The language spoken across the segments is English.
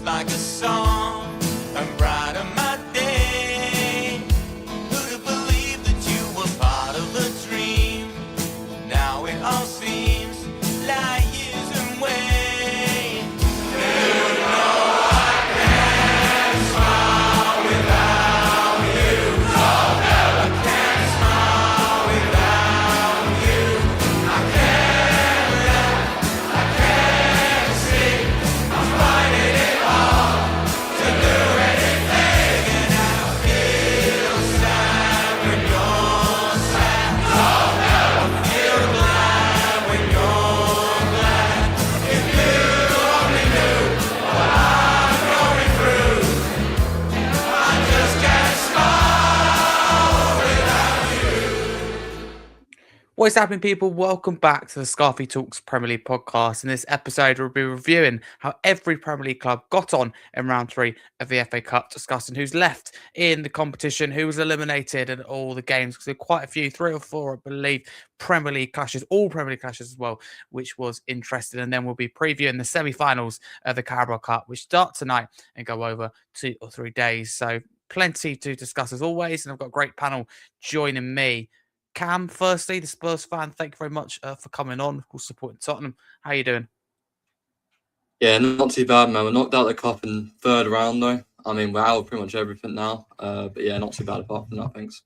like a song and brighten my day. Who'd have believed that you were part of a dream? Now it all seems like years away. You know I can't smile without you. I can't smile without you. I can't laugh, I can't sing. I'm finding it hard to do anything, and I feel sad when you're sad. I feel glad when you're glad. If you only knew what I'm going through, I just can't smile without you. What is happening, people? Welcome back to the Scarfey Talks Premier League podcast. In this episode, we'll be reviewing how every Premier League club got on in round 3 of the FA Cup, discussing who's left in the competition, who was eliminated, and all the games. Because there are quite a few, 3 or 4, I believe, Premier League clashes, all Premier League clashes as well, which was interesting. And then we'll be previewing the semi-finals of the Carabao Cup, which start tonight and go over 2 or 3 days. So plenty to discuss as always, and I've got a great panel joining me. Cam, firstly, the Spurs fan, thank you very much for coming on, of course, supporting Tottenham. How are you doing? Yeah, not too bad, man. We're knocked out of the cup in third round, though. I mean, we're out of pretty much everything now. But yeah, not too bad apart from that, thanks.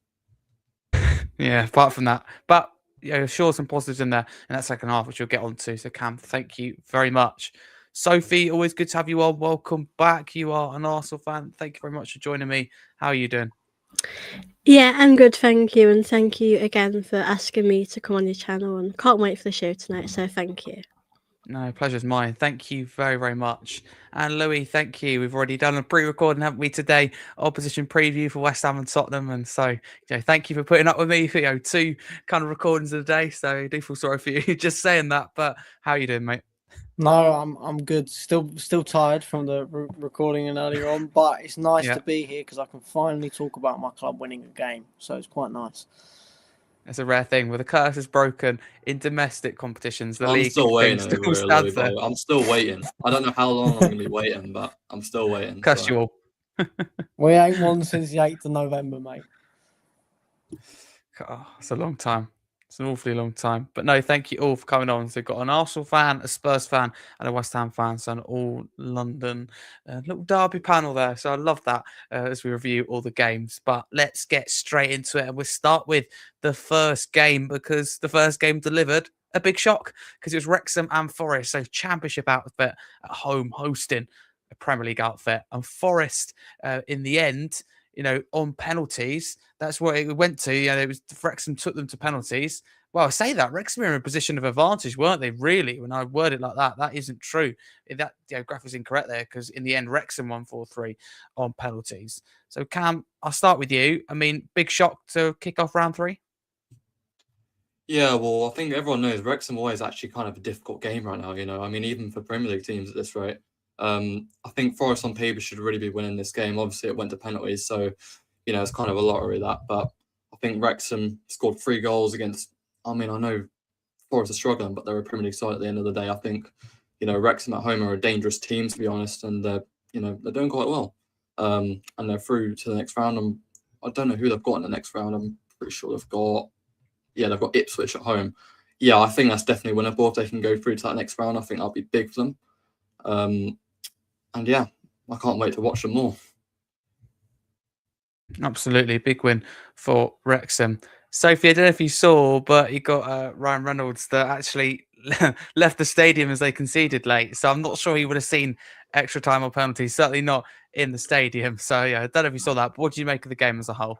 Yeah, apart from that. But yeah, sure, some positives in there in that second half, which we'll get on to. So, Cam, thank you very much. Sophie, always good to have you on. Welcome back. You are an Arsenal fan. Thank you very much for joining me. How are you doing? Yeah, I'm good, thank you, and thank you again for asking me to come on your channel, and can't wait for the show tonight, so thank you. No, pleasure's mine. Thank you very, very much. And Louis, thank you. We've already done a pre-recording, haven't we, today? Opposition preview for West Ham and Tottenham. And so, thank you for putting up with me for 2 kind of recordings of the day. So I do feel sorry for you just saying that. But how are you doing, mate? No, I'm good. Still tired from the recording and earlier on, but it's nice to be here because I can finally talk about my club winning a game. So it's quite nice. It's a rare thing where the curse is broken in domestic competitions. The I'm league still waiting still over it, stands Louis, there. I'm still waiting. I don't know how long I'm going to be waiting, but I'm still waiting. Curse you all. We ain't won since the 8th of November, mate. Oh, it's a long time. It's an awfully long time. But no, thank you all for coming on. So we've got an Arsenal fan, a Spurs fan, and a West Ham fan. So an all London little derby panel there. So I love that as we review all the games. But let's get straight into it. And we'll start with the first game, because the first game delivered a big shock, because it was Wrexham and Forest. So championship outfit at home hosting a Premier League outfit. And Forest in the end, on penalties, that's what it went to. It was Wrexham took them to penalties. Well, I say that Wrexham were in a position of advantage, weren't they? Really, when I word it like that, that isn't true. That graph was incorrect there, because in the end, Wrexham won 4-3 on penalties. So, Cam, I'll start with you. I mean, big shock to kick off round 3. Yeah, well, I think everyone knows Wrexham always actually kind of a difficult game right now. I mean, even for Premier League teams at this rate. I think Forest on paper should really be winning this game. Obviously, it went to penalties, so it's kind of a lottery that. But I think Wrexham scored 3 goals against. I mean, I know Forest are struggling, but they're a Premier League side at the end of the day. I think Wrexham at home are a dangerous team, to be honest, and they're doing quite well. And they're through to the next round. And I don't know who they've got in the next round. I'm pretty sure they've got Ipswich at home. Yeah, I think that's definitely winnable if they can go through to that next round. I think that'll be big for them. And yeah, I can't wait to watch them more. Absolutely, big win for Wrexham. Sophie, I don't know if you saw, but you got Ryan Reynolds that actually left the stadium as they conceded late. So I'm not sure he would have seen extra time or penalties, certainly not in the stadium. So yeah, I don't know if you saw that, but what do you make of the game as a whole?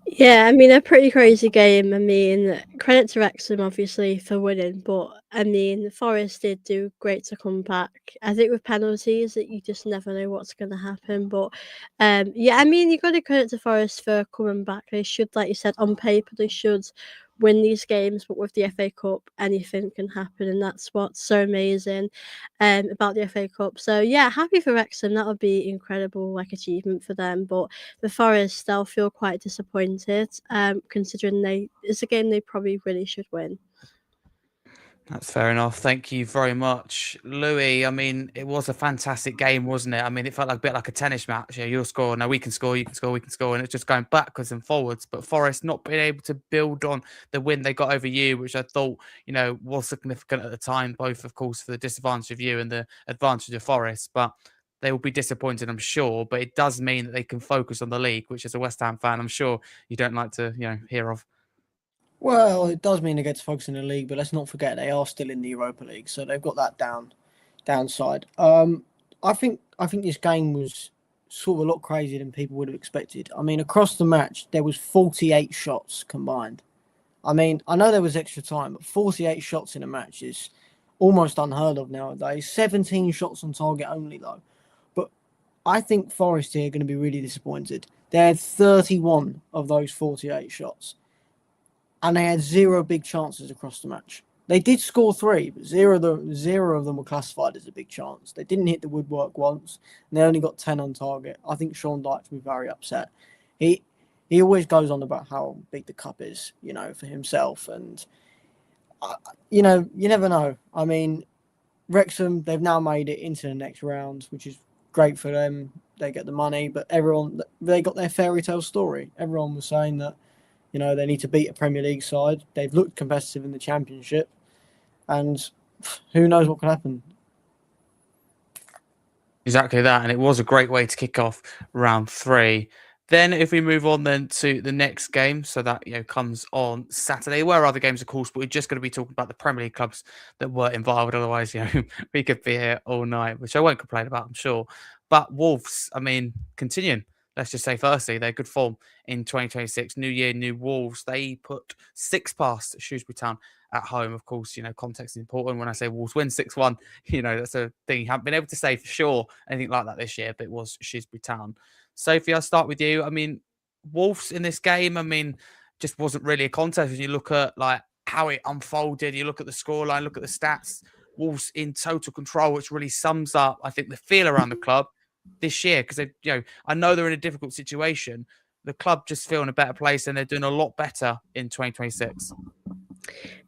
Yeah, I mean, a pretty crazy game. I mean, credit to Wrexham, obviously, for winning, but I mean, Forest did do great to come back. I think with penalties, that you just never know what's going to happen. But yeah, I mean, you got to credit to Forest for coming back. They should, like you said, on paper, they should win these games, but with the FA Cup, anything can happen, and that's what's so amazing about the FA Cup. So yeah, happy for Wrexham. That would be incredible, achievement for them. But the Forest, they'll feel quite disappointed, considering it's a game they probably really should win. That's fair enough. Thank you very much, Louis. I mean, it was a fantastic game, wasn't it? I mean, it felt like a bit like a tennis match. Yeah, you'll score. Now we can score. You can score. We can score, and it's just going backwards and forwards. But Forest not being able to build on the win they got over you, which I thought was significant at the time, both of course for the disadvantage of you and the advantage of Forest. But they will be disappointed, I'm sure. But it does mean that they can focus on the league, which as a West Ham fan, I'm sure you don't like to hear of. Well, it does mean they get to focus in the league, but let's not forget they are still in the Europa League, so they've got that downside. I think this game was sort of a lot crazier than people would have expected. I mean, across the match there was 48 shots combined. I mean, I know there was extra time, but 48 shots in a match is almost unheard of nowadays. 17 shots on target only, though. But I think Forest here are going to be really disappointed. They had 31 of those 48 shots, and they had 0 big chances across the match. They did score 3, but zero of them were classified as a big chance. They didn't hit the woodwork once, and they only got 10 on target. I think Sean Dyche will be very upset. He always goes on about how big the cup is, for himself. And, you never know. I mean, Wrexham, they've now made it into the next round, which is great for them. They get the money, but they got their fairy tale story. Everyone was saying that, they need to beat a Premier League side. They've looked competitive in the Championship. And who knows what could happen. Exactly that. And it was a great way to kick off round 3. Then if we move on then to the next game, so that comes on Saturday. There were other games, of course, but we're just going to be talking about the Premier League clubs that were involved. Otherwise, we could be here all night, which I won't complain about, I'm sure. But Wolves, I mean, continuing. Let's just say, firstly, they're good form in 2026. New year, new Wolves. They put 6 past Shrewsbury Town at home. Of course, context is important. When I say Wolves win 6-1, that's a thing you haven't been able to say for sure anything like that this year, but it was Shrewsbury Town. Sophie, I'll start with you. I mean, Wolves in this game, just wasn't really a contest. When you look at how it unfolded, you look at the scoreline, look at the stats. Wolves in total control, which really sums up, I think, the feel around the club this year. Because I know they're in a difficult situation. The club just feel in a better place, and they're doing a lot better in 2026.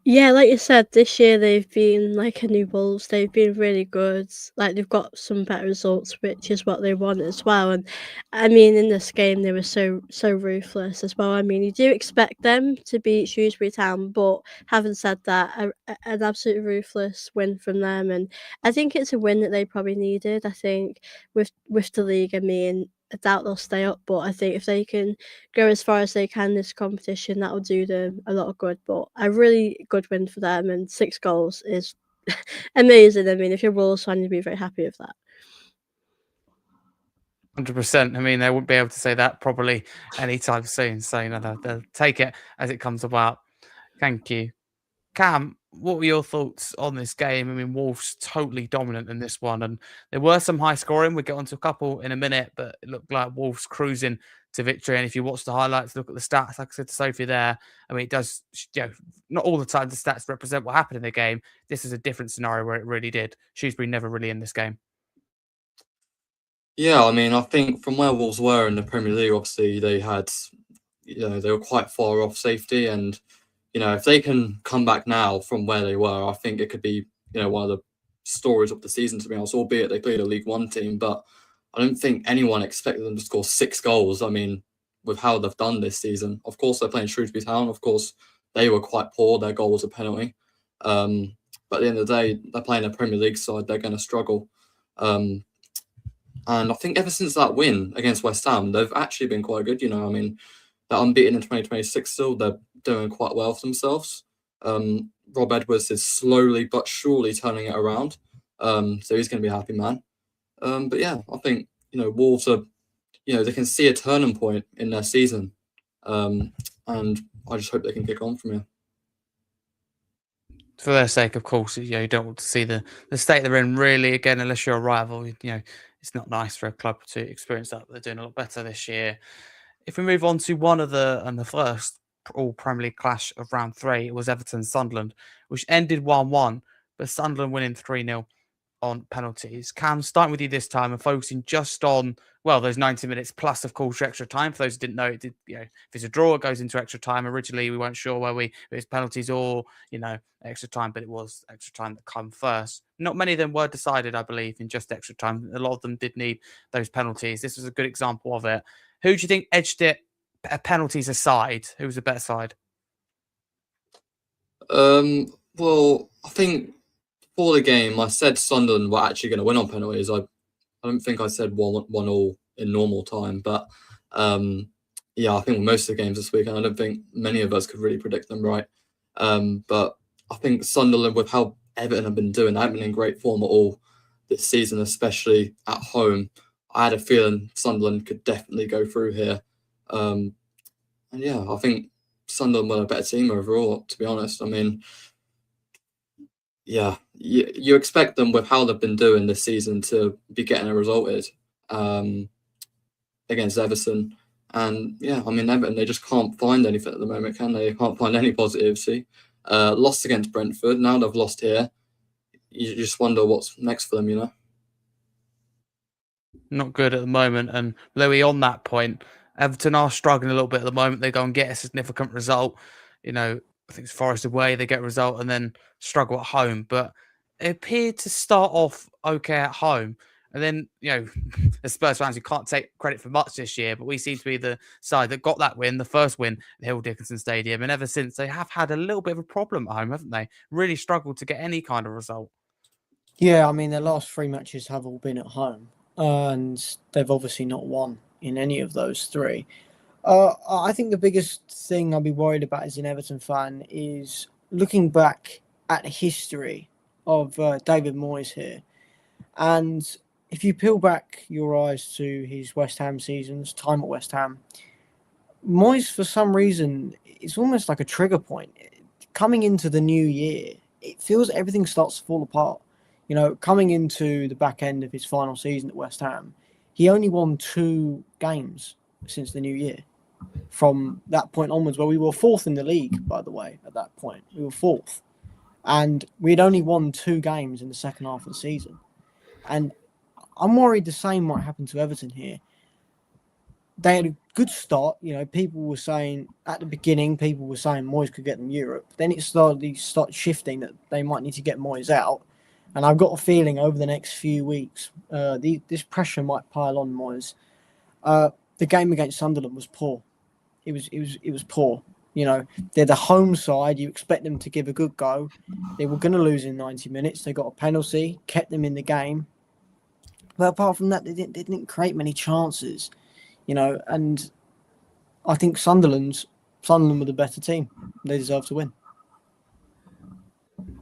Yeah, like you said, this year they've been like a new Wolves. They've been really good. Like they've got some better results, which is what they want as well. And I mean, in this game, they were so ruthless as well. I mean, you do expect them to beat Shrewsbury Town, but having said that, an absolute ruthless win from them, and I think it's a win that they probably needed. I think with the league, I mean, I doubt they'll stay up, but I think if they can go as far as they can in this competition, that will do them a lot of good. But a really good win for them, and 6 goals is amazing. I mean, if you're Wolves fan, you'd be very happy with that. 100%. I mean, they wouldn't be able to say that probably anytime soon. So, they'll take it as it comes about. Thank you. Cam, what were your thoughts on this game? I mean, Wolves totally dominant in this one, and there were some high scoring. We'll get onto a couple in a minute, but it looked like Wolves cruising to victory. And if you watch the highlights, look at the stats, like I said to Sophie there, I mean, it does, not all the time the stats represent what happened in the game. This is a different scenario where it really did. Shrewsbury never really in this game. Yeah, I mean, I think from where Wolves were in the Premier League, obviously they had, they were quite far off safety, and if they can come back now from where they were, I think it could be, one of the stories of the season, to be honest, albeit they played a League One team. But I don't think anyone expected them to score 6 goals. I mean, with how they've done this season. Of course, they're playing Shrewsbury Town. Of course, they were quite poor. Their goal was a penalty. But at the end of the day, they're playing a Premier League side. They're going to struggle. And I think ever since that win against West Ham, they've actually been quite good. I mean, they're unbeaten in 2026 still. They're doing quite well for themselves. Rob Edwards is slowly but surely turning it around. So he's going to be a happy man. But yeah, I think, Wolves are, they can see a turning point in their season. And I just hope they can kick on from here. For their sake, of course, you don't want to see the state they're in really again, unless you're a rival. It's not nice for a club to experience that. They're doing a lot better this year. If we move on to one of the first all Premier League clash of round 3, it was Everton-Sunderland, which ended 1-1, but Sunderland winning 3-0 on penalties. Cam, starting with you this time and focusing just on, well, those 90 minutes plus, of course, extra time. For those who didn't know, it did, if it's a draw, it goes into extra time. Originally, we weren't sure where it was penalties or, extra time, but it was extra time that come first. Not many of them were decided, I believe, in just extra time. A lot of them did need those penalties. This was a good example of it. Who do you think edged it, penalties aside? Who was the better side? Well, I think for the game, I said Sunderland were actually going to win on penalties. I don't think I said 1-1 in normal time, but I think most of the games this weekend, I don't think many of us could really predict them right. But I think Sunderland, with how Everton have been doing, they haven't been in great form at all this season, especially at home. I had a feeling Sunderland could definitely go through here. I think Sunderland were a better team overall, to be honest. I mean, you expect them, with how they've been doing this season, to be getting a result against Everton. And Everton, they just can't find anything at the moment, can they? They can't find any positivity. Lost against Brentford. Now they've lost here. You just wonder what's next for them, Not good at the moment. And Louis, on that point, Everton are struggling a little bit at the moment. They go and get a significant result. I think it's Forest away, they get a result and then struggle at home. But it appeared to start off okay at home. And then, as Spurs fans, you can't take credit for much this year, but we seem to be the side that got that win, the first win at Hill Dickinson Stadium. And ever since, they have had a little bit of a problem at home, haven't they? Really struggled to get any kind of result. Yeah, I mean, their last 3 matches have all been at home, and they've obviously not won in any of those 3. I think the biggest thing I'll be worried about as an Everton fan is looking back at the history of David Moyes here. And if you peel back your eyes to his West Ham seasons, time at West Ham, Moyes, for some reason, it's almost like a trigger point. Coming into the new year, it feels everything starts to fall apart. Coming into the back end of his final season at West Ham, he only won 2 games since the new year. From that point onwards, where we were 4th in the league, by the way, at that point. We were 4th. And we'd only won 2 games in the second half of the season. And I'm worried the same might happen to Everton here. They had a good start. People were saying, at the beginning, Moyes could get them Europe. Then it started shifting that they might need to get Moyes out. And I've got a feeling over the next few weeks, this pressure might pile on Moyes. The game against Sunderland was poor. It was poor. They're the home side. You expect them to give a good go. They were going to lose in 90 minutes. They got a penalty, kept them in the game. But apart from that, they didn't create many chances. And I think Sunderland were the better team. They deserve to win.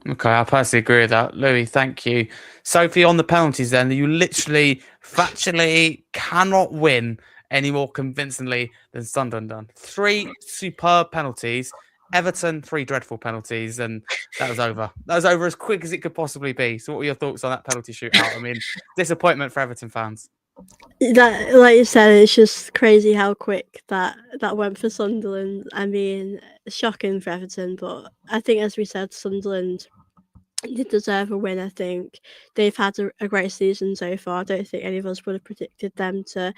Okay, I personally agree with that. Louis, thank you. Sophie, on the penalties then, you literally, factually cannot win any more convincingly than Sunderland done. 3 superb penalties, Everton 3 dreadful penalties, and that was over. That was over as quick as it could possibly be. So what were your thoughts on that penalty shootout? I mean, disappointment for Everton fans. That, like you said, it's just crazy how quick that went for Sunderland. I mean, shocking for Everton, but I think, as we said, Sunderland did deserve a win. I think they've had a great season so far. I don't think any of us would have predicted them to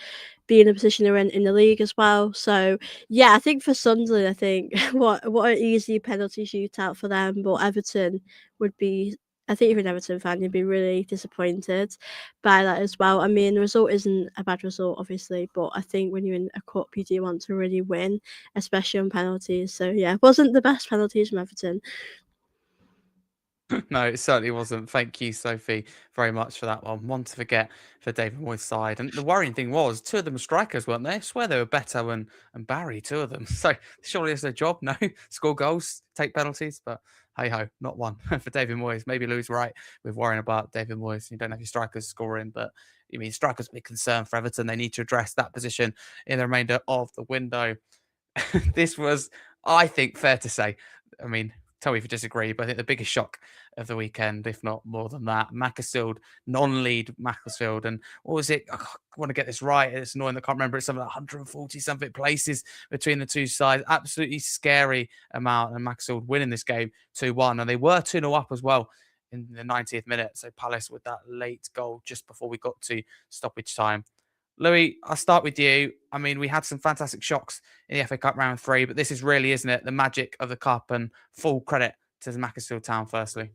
be in a position they're in the league as well. So yeah, I think for Sunderland, I think what an easy penalty shootout for them. But Everton would be, I think, if you're an Everton fan, you'd be really disappointed by that as well. I mean, the result isn't a bad result, obviously, but I think when you're in a cup, you do want to really win, especially on penalties. So yeah, it wasn't the best penalties from Everton. No, it certainly wasn't. Thank you, Sophie, very much for that one. One to forget for David Moyes' side. And the worrying thing was, 2 of them were strikers, weren't they? I swear they were Beto and Barry, 2 of them. So surely it's their job, no? Score goals, take penalties, but hey-ho, not one for David Moyes. Maybe Lou's right with worrying about David Moyes. You don't have your strikers scoring, but strikers are a big concern for Everton. They need to address that position in the remainder of the window. This was, I think, fair to say. I mean, tell me if you disagree, but I think the biggest shock of the weekend, if not more than that, Macclesfield, non-lead Macclesfield. And what was it? I want to get this right. It's annoying. I can't remember. It's something like 140-something places between the 2 sides. Absolutely scary amount. And Macclesfield winning this game 2-1. And they were 2-0 up as well in the 90th minute. So Palace with that late goal just before we got to stoppage time. Louis, I'll start with you. I mean, we had some fantastic shocks in the FA Cup round 3, but this is really, isn't it, the magic of the cup, and full credit to Macclesfield Town firstly.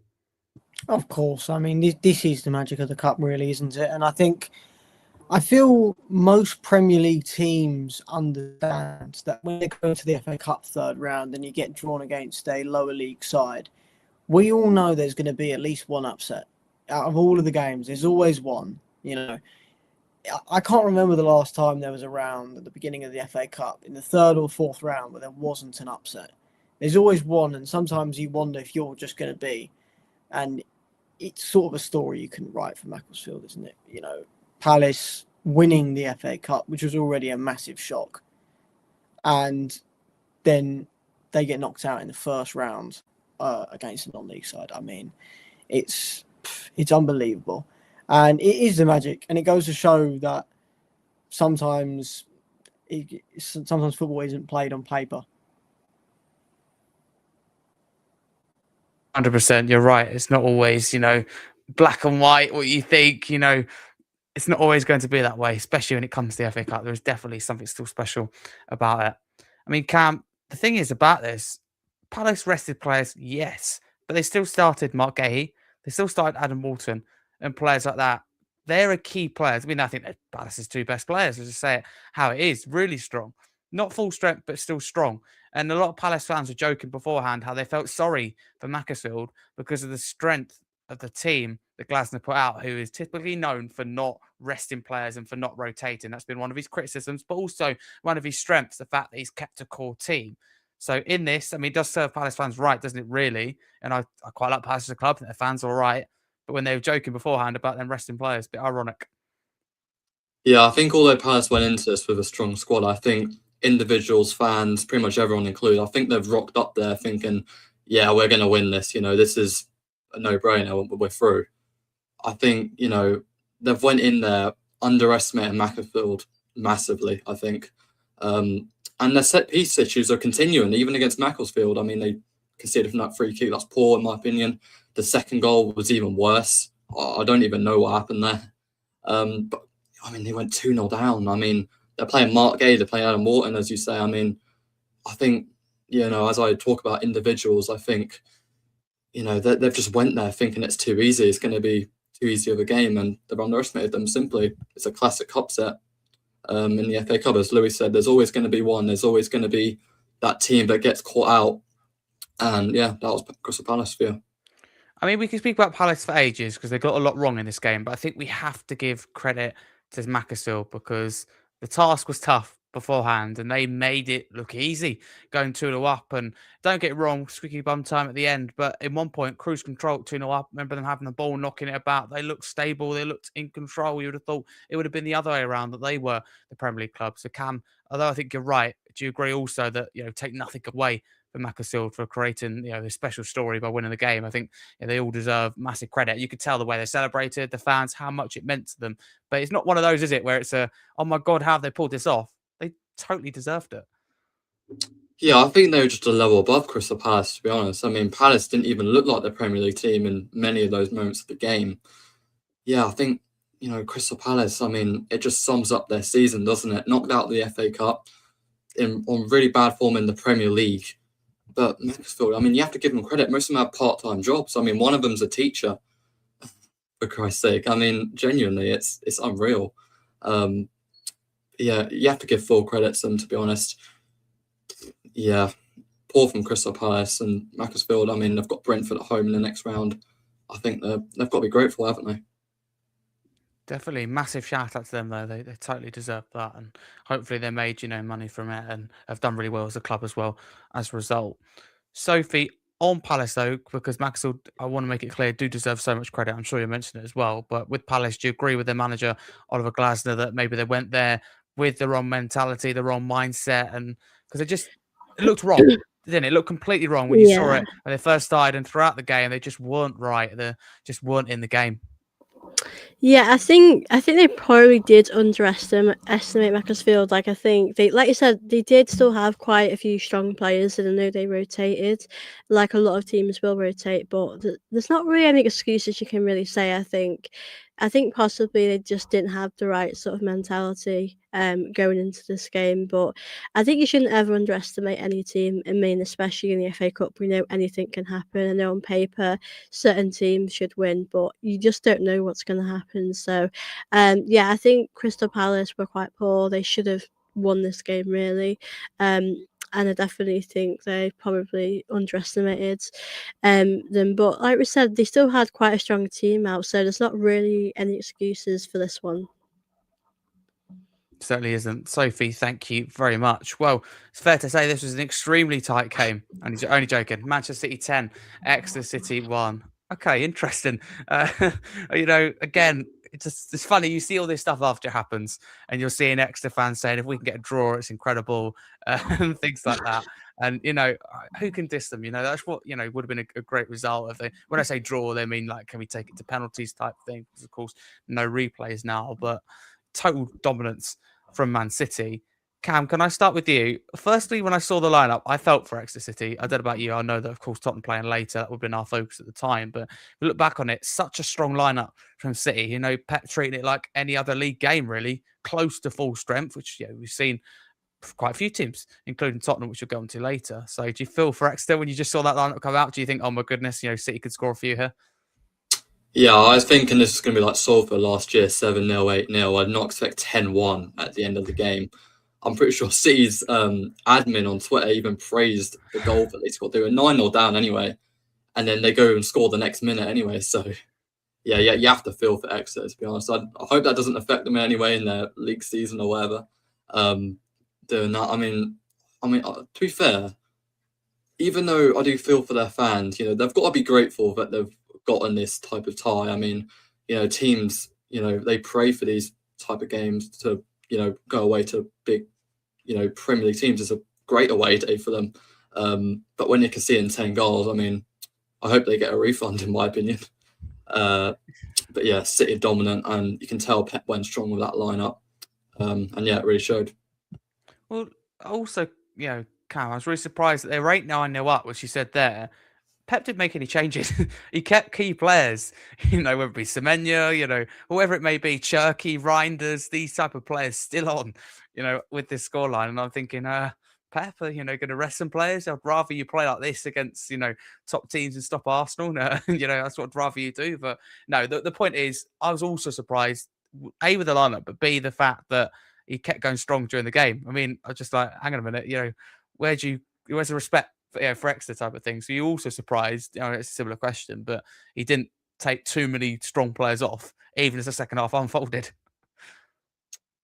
Of course. I mean, this is the magic of the cup, really, isn't it? And I feel most Premier League teams understand that when they go to the FA Cup third round and you get drawn against a lower league side, we all know there's going to be at least one upset. Out of all of the games, there's always one. You know, I can't remember the last time there was a round at the beginning of the FA Cup in the third or fourth round where there wasn't an upset. There's always one, and sometimes you wonder if you're just going to be. And it's sort of a story you can write for Macclesfield, isn't it? You know, Palace winning the FA Cup, which was already a massive shock, and then they get knocked out in the first round against a non-league side. I mean, it's unbelievable, and it is the magic, and it goes to show that sometimes football isn't played on paper. 100%, you're right. It's not always, black and white, what you think, it's not always going to be that way, especially when it comes to the FA Cup. There is definitely something still special about it. I mean, Cam, the thing is about this, Palace rested players, yes, but they still started Mark Gahey. They still started Adam Walton and players like that. They're a key players. I mean, I think they're Palace's 2 best players. Let's just say it how it is, really strong. Not full strength, but still strong. And a lot of Palace fans were joking beforehand how they felt sorry for Macclesfield because of the strength of the team that Glasner put out, who is typically known for not resting players and for not rotating. That's been one of his criticisms, but also one of his strengths, the fact that he's kept a core team. So in this, I mean, it does serve Palace fans right, doesn't it, really? And I quite like Palace as a club. I think their fans are all right. But when they were joking beforehand about them resting players, a bit ironic. Yeah, I think although Palace went into this with a strong squad, I think individuals, fans, pretty much everyone included, I think they've rocked up there thinking, yeah, we're going to win this. This is a no-brainer. We're through. I think, they've went in there underestimating Macclesfield massively, I think. And their set-piece issues are continuing, even against Macclesfield. I mean, they conceded from that free kick. That's poor, in my opinion. The second goal was even worse. I don't even know what happened there. But, I mean, they went 2-0 down. I mean, they're playing Mark Gay, they're playing Adam Walton, as you say. I mean, I think, as I talk about individuals, I think, they've just went there thinking it's too easy. It's going to be too easy of a game, and they've underestimated them simply. It's a classic upset in the FA Cup. As Louis said, there's always going to be one. There's always going to be that team that gets caught out. And, yeah, that was Crystal Palace for you. I mean, we can speak about Palace for ages because they got a lot wrong in this game, but I think we have to give credit to Macclesfield because the task was tough beforehand and they made it look easy going 2-0 up. And don't get it wrong, squeaky bum time at the end, but in one point, cruise control 2-0 up. Remember them having the ball, knocking it about. They looked stable. They looked in control. You would have thought it would have been the other way around, that they were the Premier League club. So Cam, although I think you're right, do you agree also that, take nothing away for Macclesfield for creating, this special story by winning the game? I think they all deserve massive credit. You could tell the way they celebrated, the fans, how much it meant to them. But it's not one of those, is it, where it's oh my God, how have they pulled this off? They totally deserved it. Yeah, I think they were just a level above Crystal Palace, to be honest. I mean, Palace didn't even look like the Premier League team in many of those moments of the game. Yeah, I think, Crystal Palace, I mean, it just sums up their season, doesn't it? Knocked out the FA Cup on really bad form in the Premier League. But Macclesfield, I mean, you have to give them credit. Most of them have part-time jobs. I mean, one of them's a teacher, for Christ's sake. I mean, genuinely, it's unreal. Yeah, you have to give full credit to them, to be honest. Yeah, poor from Crystal Palace and Macclesfield. I mean, they've got Brentford at home in the next round. I think they've got to be grateful, haven't they? Definitely. Massive shout out to them, though. They totally deserve that. And hopefully they made, money from it and have done really well as a club as well as a result. Sophie, on Palace, though, because Macclesfield, I want to make it clear, do deserve so much credit. I'm sure you mentioned it as well. But with Palace, do you agree with their manager, Oliver Glasner, that maybe they went there with the wrong mentality, the wrong mindset? And because it looked wrong, didn't it? It looked completely wrong when you saw it when they first started, and throughout the game, they just weren't right. They just weren't in the game. Yeah, I think they probably did estimate Macclesfield. Like I think they, like you said, they did still have quite a few strong players, and I know they rotated, like a lot of teams will rotate. But there's not really any excuses you can really say. I think possibly they just didn't have the right sort of mentality going into this game. But I think you shouldn't ever underestimate any team. I mean, especially in the FA Cup, we know anything can happen. I know on paper certain teams should win, but you just don't know what's going to happen. So, yeah, I think Crystal Palace were quite poor. They should have won this game really. And I definitely think they probably underestimated them. But like we said, they still had quite a strong team out, so there's not really any excuses for this one. Certainly isn't. Sophie, thank you very much. Well, it's fair to say this was an extremely tight game. Only joking. Manchester City 10, Exeter City 1. Okay, interesting. Again, it's funny. You see all this stuff after it happens, and you're seeing Exeter fans saying, if we can get a draw, it's incredible, and things like that. And, who can diss them? That's what, would have been a great result. When I say draw, they mean, like, can we take it to penalties type thing? Because, of course, no replays now, but total dominance from Man City. Cam, can I start with you? Firstly, when I saw the lineup, I felt for Exeter City. I don't know about you. I know that, of course, Tottenham playing later. That would have been our focus at the time. But if we look back on it, such a strong lineup from City. Pep treating it like any other league game, really, close to full strength, which we've seen for quite a few teams, including Tottenham, which we'll go on to later. So do you feel for Exeter when you just saw that lineup come out? Do you think, oh my goodness, City could score a few here? Yeah, I was thinking this was going to be like Salford last year, 7-0, 8-0. I'd not expect 10-1 at the end of the game. I'm pretty sure City's admin on Twitter even praised the goal that they scored. They were 9-0 down anyway, and then they go and score the next minute anyway. So, yeah, you have to feel for Exeter, to be honest. I hope that doesn't affect them in any way in their league season or whatever. Doing that, I mean, to be fair, even though I do feel for their fans, they've got to be grateful that they've gotten this type of tie. I mean, teams, they pray for these type of games to, go away to big, Premier League teams. It's a great away day for them. But when you can see in 10 goals, I mean, I hope they get a refund, in my opinion. But yeah, City dominant, and you can tell Pep went strong with that lineup. And yeah, it really showed. Well, also, Cam, I was really surprised that they were 8-9-0 up, which you said there. Pep didn't make any changes. He kept key players, whether it be Semenya, whoever it may be, Cherky, Reinders, these type of players still on, with this scoreline. And I'm thinking, Pep, going to rest some players? I'd rather you play like this against, top teams and stop Arsenal. No, that's what I'd rather you do. But no, the point is, I was also surprised, A, with the lineup, but B, the fact that he kept going strong during the game. I mean, I was just like, hang on a minute, where's the respect for Exeter type of thing? So you're also surprised, it's a similar question, but he didn't take too many strong players off, even as the second half unfolded.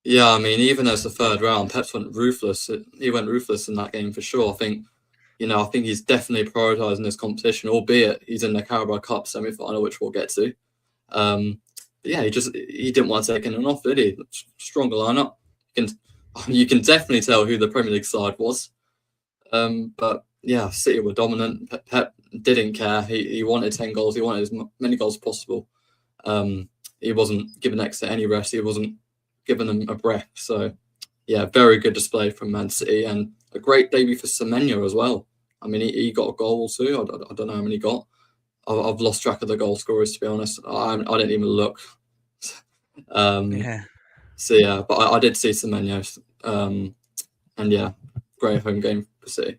Yeah, I mean, even as the third round, Pep went ruthless. He went ruthless in that game for sure. I think he's definitely prioritising this competition, albeit he's in the Carabao Cup semi-final, which we'll get to. But yeah, he didn't want to take anyone off, did he? Stronger lineup. You can definitely tell who the Premier League side was. But yeah, City were dominant. Pep didn't care. He wanted 10 goals. He wanted as many goals as possible. He wasn't giving Exeter any rest. He wasn't giving them a breath. So yeah, very good display from Man City, and a great debut for Semenya as well. I mean, he got a goal too. I don't know how many he got. I've lost track of the goal scorers, to be honest. I didn't even look. Yeah. So yeah, but I did see Semenya. And yeah, great home game for City.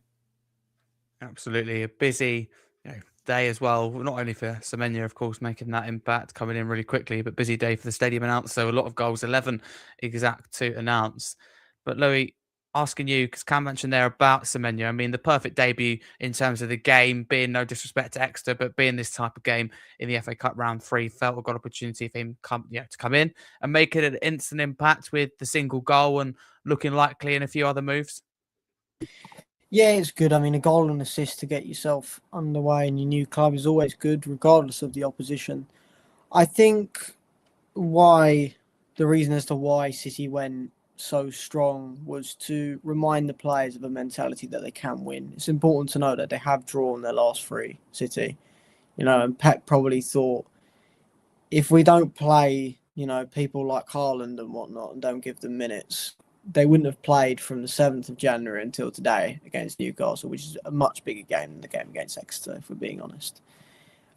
Absolutely. A busy day as well, not only for Semenya, of course, making that impact, coming in really quickly, but busy day for the stadium announce. So a lot of goals, 11 exact to announce. But Louis, asking you, because Cam mentioned there about Semenya, I mean, the perfect debut in terms of the game, being no disrespect to Exeter, but being this type of game in the FA Cup round 3, felt a good opportunity for him to come in and make it an instant impact with the single goal and looking likely in a few other moves. Yeah, it's good. I mean, a goal and assist to get yourself underway in your new club is always good, regardless of the opposition. I think the reason as to why City went so strong was to remind the players of a mentality that they can win. It's important to know that they have drawn their last 3, City. And Pep probably thought if we don't play, people like Haaland and whatnot and don't give them minutes, they wouldn't have played from the 7th of January until today against Newcastle, which is a much bigger game than the game against Exeter, if we're being honest.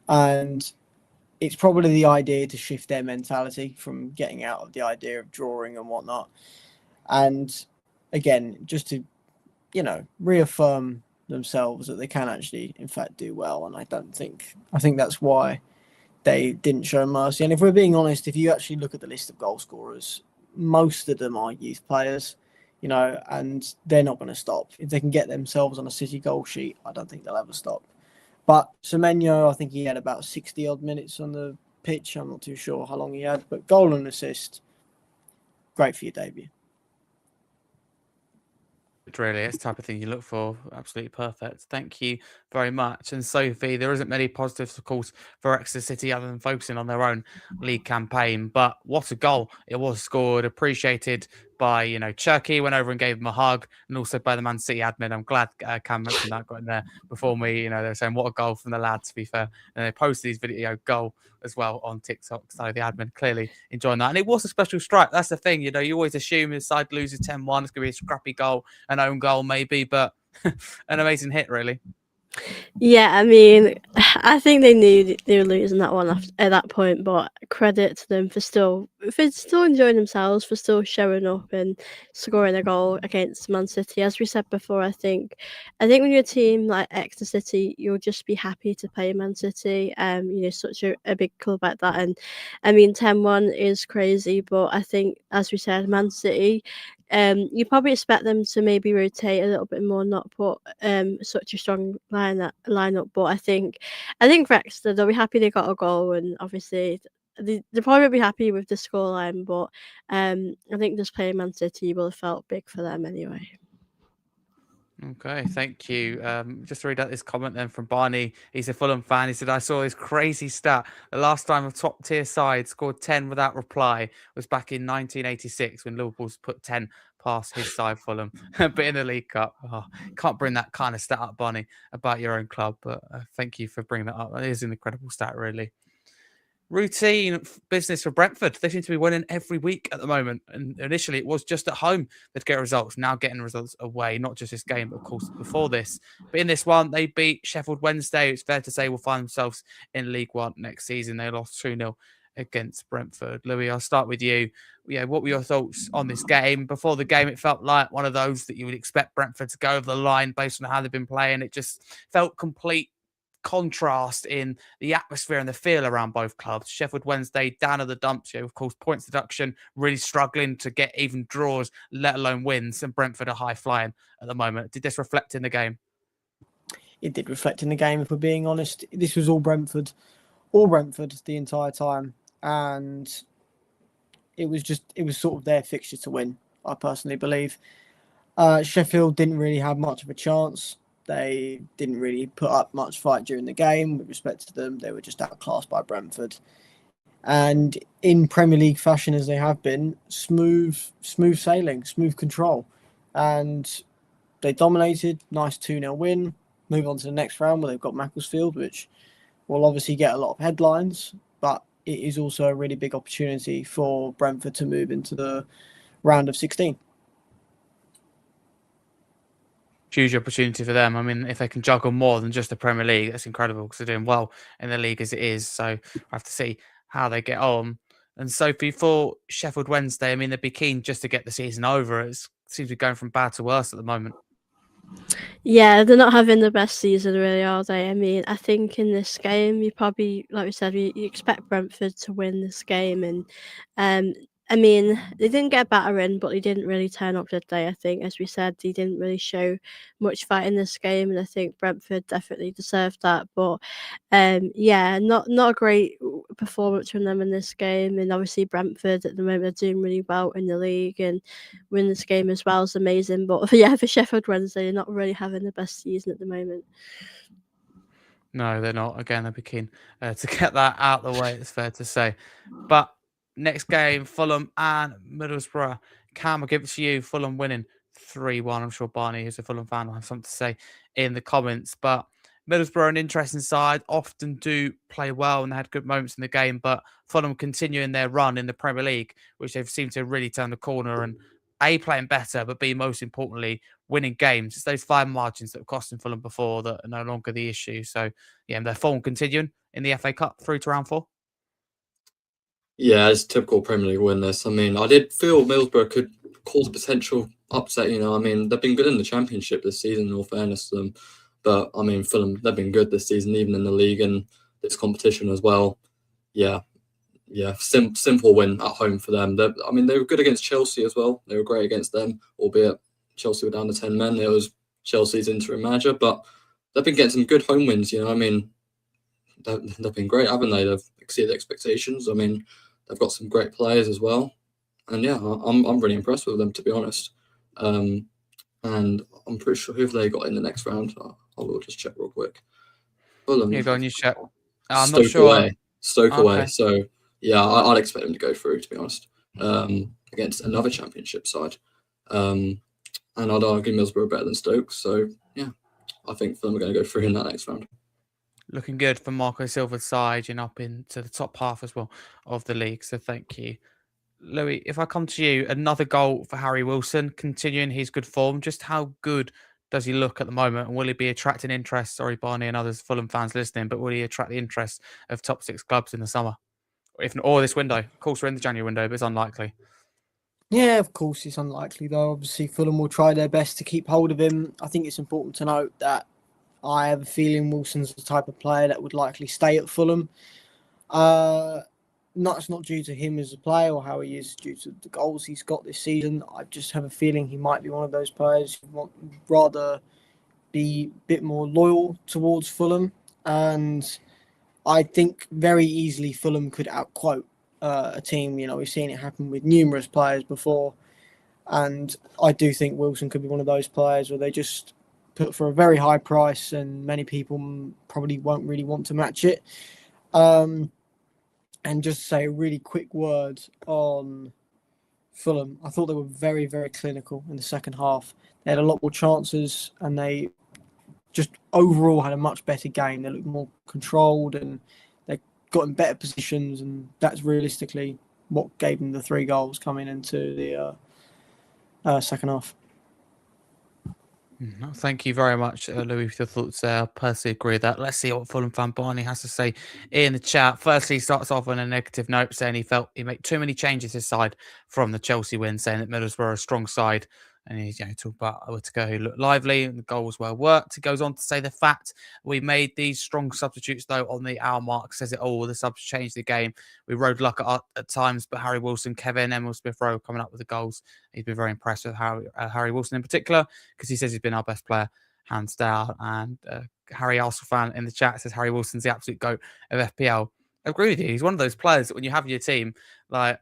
And it's probably the idea to shift their mentality from getting out of the idea of drawing and whatnot. And again, just to, reaffirm themselves that they can actually, in fact, do well. And I think that's why they didn't show mercy. And if we're being honest, if you actually look at the list of goal scorers, most of them are youth players, and they're not going to stop. If they can get themselves on a City goal sheet, I don't think they'll ever stop. But Semenyo, I think he had about 60 odd minutes on the pitch. I'm not too sure how long he had, but goal and assist, great for your debut. Really, it's the type of thing you look for. Absolutely perfect. Thank you very much. And Sophie, there isn't many positives, of course, for Exeter City other than focusing on their own league campaign. But what a goal it was scored. Appreciated by, Cherky, went over and gave him a hug, and also by the Man City admin. I'm glad Cam mentioned that, got in there before me. They were saying, what a goal from the lad, to be fair. And they posted his video goal as well on TikTok. So the admin clearly enjoying that. And it was a special strike. That's the thing. You always assume the side loses 10-1. It's going to be a scrappy goal, an own goal maybe, but an amazing hit, really. Yeah, I mean, I think they knew they were losing that one at that point, but credit to them for still enjoying themselves, for still showing up and scoring a goal against Man City. As we said before, I think when you're a team like Exeter City, you'll just be happy to play Man City. Such a big club like that, and I mean, 10-1 is crazy, but I think, as we said, Man City. You probably expect them to maybe rotate a little bit more, not put such a strong lineup. But I think for Exeter, they'll be happy they got a goal, and obviously they'll probably be happy with the scoreline. But I think just playing Man City will have felt big for them anyway. Okay, thank you. Just to read out this comment then from Barney. He's a Fulham fan. He said, I saw this crazy stat. The last time a top tier side scored 10 without reply was back in 1986 when Liverpool's put 10 past his side, Fulham. But in the League Cup, can't bring that kind of stat up, Barney, about your own club. But thank you for bringing that up. It is an incredible stat, really. Routine business for Brentford. They seem to be winning every week at the moment. And initially, it was just at home they'd get results. Now getting results away, not just this game, but of course before this. But in this one, they beat Sheffield Wednesday. It's fair to say will find themselves in League One next season. They lost 2-0 against Brentford. Louis, I'll start with you. Yeah, what were your thoughts on this game? Before the game, it felt like one of those that you would expect Brentford to go over the line based on how they've been playing. It just felt complete contrast in the atmosphere and the feel around both clubs. Sheffield Wednesday down at the dumps, of course, points deduction, really struggling to get even draws, let alone wins, and Brentford are high flying at the moment. Did this reflect in the game? It did reflect in the game, if we're being honest. This was all Brentford the entire time, and it was sort of their fixture to win, I personally believe. Sheffield didn't really have much of a chance. They didn't really put up much fight during the game. With respect to them, they were just outclassed by Brentford. And in Premier League fashion, as they have been, smooth sailing, smooth control. And they dominated. Nice 2-0 win. Move on to the next round where they've got Macclesfield, which will obviously get a lot of headlines. But it is also a really big opportunity for Brentford to move into the round of 16. Huge opportunity for them. I mean, if they can juggle more than just the Premier League, that's incredible because they're doing well in the league as it is. So I have to see how they get on. And Sophie, for Sheffield Wednesday, I mean, they'd be keen just to get the season over. It seems to be going from bad to worse at the moment. Yeah, they're not having the best season, really, are they? I mean, I think in this game, you probably, like we said, you expect Brentford to win this game. And I mean, they didn't get a battering, but they didn't really turn up, did they? I think, as we said, they didn't really show much fight in this game. And I think Brentford definitely deserved that. But yeah, not a great performance from them in this game. And obviously, Brentford at the moment are doing really well in the league, and win this game as well is amazing. But yeah, for Sheffield Wednesday, they're not really having the best season at the moment. No, they're not. Again, they'd be keen to get that out of the way, it's fair to say. But next game, Fulham and Middlesbrough. Cam, I'll give it to you. Fulham winning 3-1. I'm sure Barney, who's a Fulham fan, will have something to say in the comments. But Middlesbrough, an interesting side, often do play well and they had good moments in the game, but Fulham continuing their run in the Premier League, which they've seemed to really turn the corner and A, playing better, but B, most importantly, winning games. It's those fine margins that have cost them Fulham before that are no longer the issue. So, yeah, their form continuing in the FA Cup through to round 4. Yeah, it's typical Premier League win this. I mean, I did feel Middlesbrough could cause a potential upset, you know. I mean, they've been good in the Championship this season, in all fairness to them. But, I mean, Fulham, they've been good this season, even in the league and this competition as well. Yeah, simple win at home for them. They were good against Chelsea as well. They were great against them, albeit Chelsea were down to 10 men. It was Chelsea's interim manager, but they've been getting some good home wins, you know. I mean, they've been great, haven't they? They've exceeded expectations. I mean, they've got some great players as well. And yeah, I'm really impressed with them, to be honest. And I'm pretty sure who have they got in the next round? I will just check real quick. Fulham. You go on your check. I'm Stoke not sure. Stoke Okay. away. So yeah, I'd expect them to go through, to be honest, against another Championship side. And I'd argue Middlesbrough are better than Stoke. So yeah, I think Fulham are going to go through in that next round. Looking good for Marco Silva's side and up into the top half as well of the league. So thank you. Louis, if I come to you, another goal for Harry Wilson, continuing his good form. Just how good does he look at the moment? And will he be attracting interest? Sorry, Barney and others Fulham fans listening, but will he attract the interest of top 6 clubs in the summer? Or this window? Of course, we're in the January window, but it's unlikely. Yeah, of course, it's unlikely though. Obviously, Fulham will try their best to keep hold of him. I think it's important to note that I have a feeling Wilson's the type of player that would likely stay at Fulham. It's not due to him as a player or how he is, due to the goals he's got this season. I just have a feeling he might be one of those players who would rather be a bit more loyal towards Fulham. And I think very easily Fulham could outquote a team. You know, we've seen it happen with numerous players before. And I do think Wilson could be one of those players where they just put for a very high price and many people probably won't really want to match it. And just say a really quick word on Fulham. I thought they were very, very clinical in the second half. They had a lot more chances and they just overall had a much better game. They looked more controlled and they got in better positions, and that's realistically what gave them the 3 goals coming into the second half. Thank you very much, Louis, for your thoughts there. I personally agree with that. Let's see what Fulham fan Barney has to say in the chat. Firstly, he starts off on a negative note, saying he felt he made too many changes his side from the Chelsea win, saying that Middlesbrough are a strong side. And he's talking about Whittaker, who looked lively and the goal was well worked. He goes on to say the fact we made these strong substitutes, though, on the hour mark says it all. The subs changed the game. We rode luck at times, but Harry Wilson, Kevin, Emil Smith-Rowe coming up with the goals. He's been very impressed with Harry Wilson in particular, because he says he's been our best player, hands down. And Harry Arsenal fan in the chat says Harry Wilson's the absolute GOAT of FPL. I agree with you. He's one of those players that when you have your team, like,